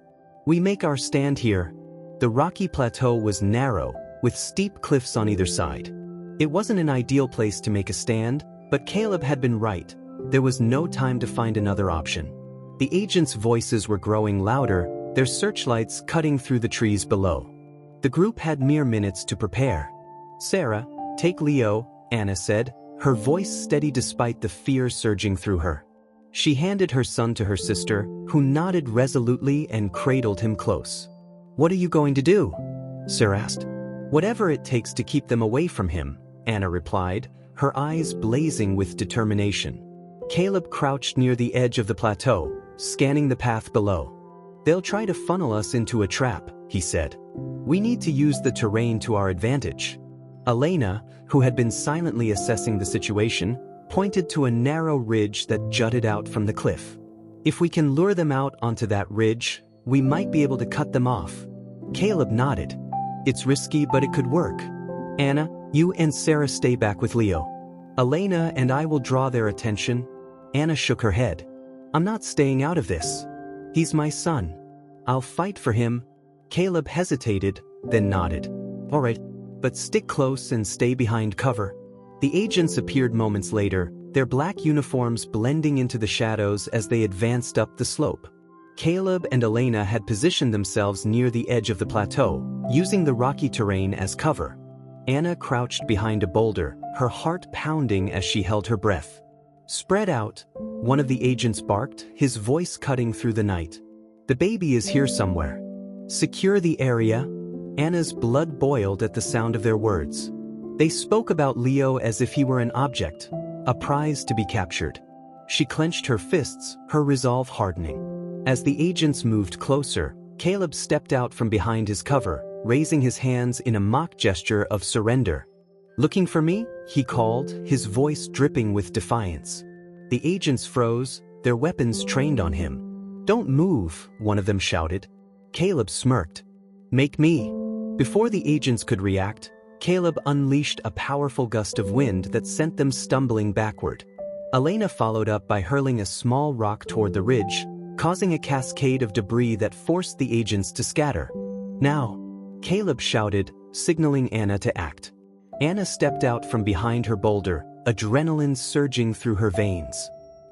Speaker 1: "We make our stand here." The rocky plateau was narrow, with steep cliffs on either side. It wasn't an ideal place to make a stand, but Caleb had been right. There was no time to find another option. The agents' voices were growing louder, their searchlights cutting through the trees below. The group had mere minutes to prepare. "Sarah, take Leo," Anna said, her voice steady despite the fear surging through her. She handed her son to her sister, who nodded resolutely and cradled him close. "What are you going to do?" Sarah asked. "Whatever it takes to keep them away from him," Anna replied, her eyes blazing with determination. Caleb crouched near the edge of the plateau, scanning the path below. "They'll try to funnel us into a trap," he said. "We need to use the terrain to our advantage." Elena, who had been silently assessing the situation, pointed to a narrow ridge that jutted out from the cliff. "If we can lure them out onto that ridge, we might be able to cut them off." Caleb nodded. "It's risky, but it could work. Anna, you and Sarah stay back with Leo. Elena and I will draw their attention." Anna shook her head. "I'm not staying out of this. He's my son. I'll fight for him." Caleb hesitated, then nodded. "All right, but stick close and stay behind cover." The agents appeared moments later, their black uniforms blending into the shadows as they advanced up the slope. Caleb and Elena had positioned themselves near the edge of the plateau, using the rocky terrain as cover. Anna crouched behind a boulder, her heart pounding as she held her breath. "Spread out," one of the agents barked, his voice cutting through the night. "The baby is here somewhere. Secure the area." Anna's blood boiled at the sound of their words. They spoke about Leo as if he were an object, a prize to be captured. She clenched her fists, her resolve hardening. As the agents moved closer, Caleb stepped out from behind his cover, raising his hands in a mock gesture of surrender. "Looking for me?" he called, his voice dripping with defiance. The agents froze, their weapons trained on him. "Don't move," one of them shouted. Caleb smirked. "Make me." Before the agents could react, Caleb unleashed a powerful gust of wind that sent them stumbling backward. Elena followed up by hurling a small rock toward the ridge, causing a cascade of debris that forced the agents to scatter. "Now," Caleb shouted, signaling Anna to act. Anna stepped out from behind her boulder, adrenaline surging through her veins.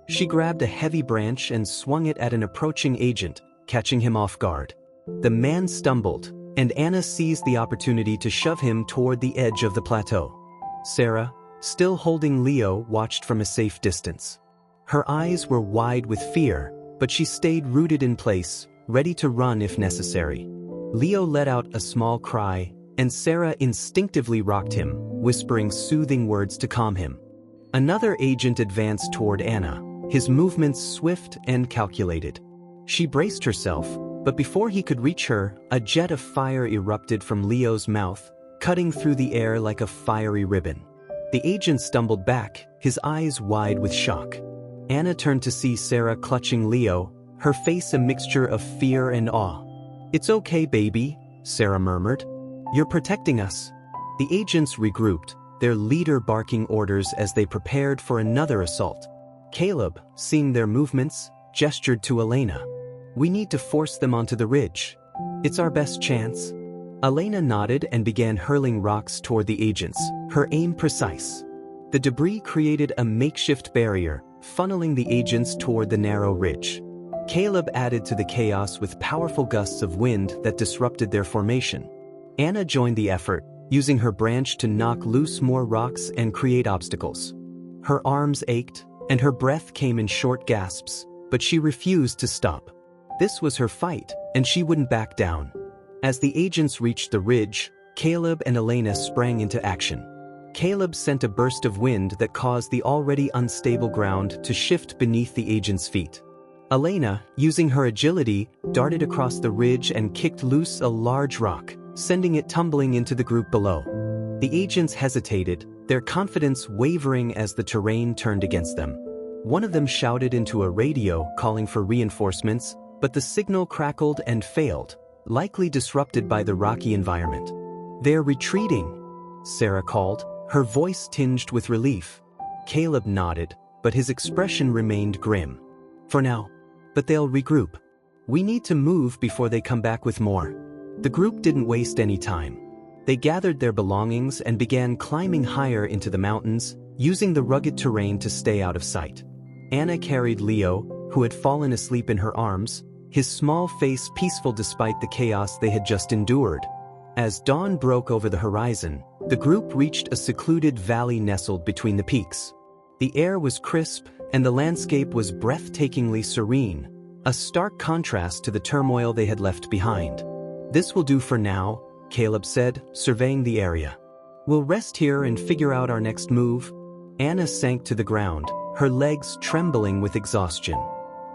Speaker 1: She grabbed a heavy branch and swung it at an approaching agent, catching him off guard. The man stumbled, and Anna seized the opportunity to shove him toward the edge of the plateau. Sarah, still holding Leo, watched from a safe distance. Her eyes were wide with fear, but she stayed rooted in place, ready to run if necessary. Leo let out a small cry, and Sarah instinctively rocked him, whispering soothing words to calm him. Another agent advanced toward Anna, his movements swift and calculated. She braced herself, but before he could reach her, a jet of fire erupted from Leo's mouth, cutting through the air like a fiery ribbon. The agent stumbled back, his eyes wide with shock. Anna turned to see Sarah clutching Leo, her face a mixture of fear and awe. "It's okay, baby," Sarah murmured. "You're protecting us." The agents regrouped, their leader barking orders as they prepared for another assault. Caleb, seeing their movements, gestured to Elena. "We need to force them onto the ridge. It's our best chance." Elena nodded and began hurling rocks toward the agents, her aim precise. The debris created a makeshift barrier, funneling the agents toward the narrow ridge. Caleb added to the chaos with powerful gusts of wind that disrupted their formation. Anna joined the effort, using her branch to knock loose more rocks and create obstacles. Her arms ached, and her breath came in short gasps, but she refused to stop. This was her fight, and she wouldn't back down. As the agents reached the ridge, Caleb and Elena sprang into action. Caleb sent a burst of wind that caused the already unstable ground to shift beneath the agents' feet. Elena, using her agility, darted across the ridge and kicked loose a large rock, sending it tumbling into the group below. The agents hesitated, their confidence wavering as the terrain turned against them. One of them shouted into a radio, calling for reinforcements, but the signal crackled and failed, likely disrupted by the rocky environment. "They're retreating," Sarah called, her voice tinged with relief. Caleb nodded, but his expression remained grim. "For now. But they'll regroup. We need to move before they come back with more." The group didn't waste any time. They gathered their belongings and began climbing higher into the mountains, using the rugged terrain to stay out of sight. Anna carried Leo, who had fallen asleep in her arms, his small face peaceful despite the chaos they had just endured. As dawn broke over the horizon, the group reached a secluded valley nestled between the peaks. The air was crisp, and the landscape was breathtakingly serene, a stark contrast to the turmoil they had left behind. "This will do for now," Caleb said, surveying the area. "We'll rest here and figure out our next move." Anna sank to the ground, her legs trembling with exhaustion.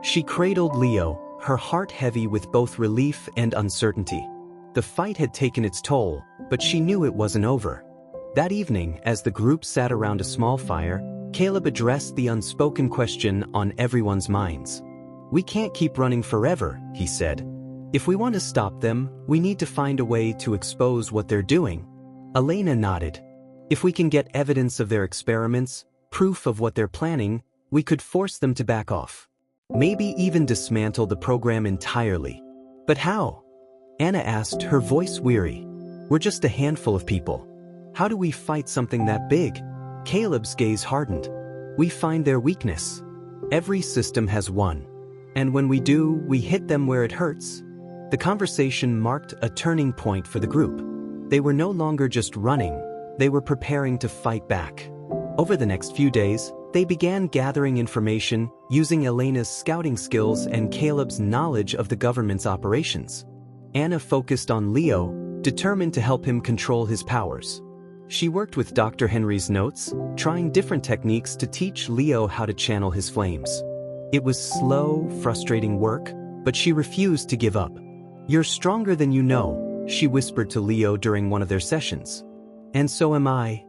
Speaker 1: She cradled Leo, her heart heavy with both relief and uncertainty. The fight had taken its toll, but she knew it wasn't over. That evening, as the group sat around a small fire, Caleb addressed the unspoken question on everyone's minds. "We can't keep running forever," he said. "If we want to stop them, we need to find a way to expose what they're doing." Elena nodded. "If we can get evidence of their experiments, proof of what they're planning, we could force them to back off. Maybe even dismantle the program entirely." "But how?" Anna asked, her voice weary. "We're just a handful of people. How do we fight something that big?" Caleb's gaze hardened. "We find their weakness. Every system has one. And when we do, we hit them where it hurts." The conversation marked a turning point for the group. They were no longer just running, they were preparing to fight back. Over the next few days, they began gathering information, using Elena's scouting skills and Caleb's knowledge of the government's operations. Anna focused on Leo, determined to help him control his powers. She worked with Dr. Henry's notes, trying different techniques to teach Leo how to channel his flames. It was slow, frustrating work, but she refused to give up. "You're stronger than you know," she whispered to Leo during one of their sessions. "And so am I,"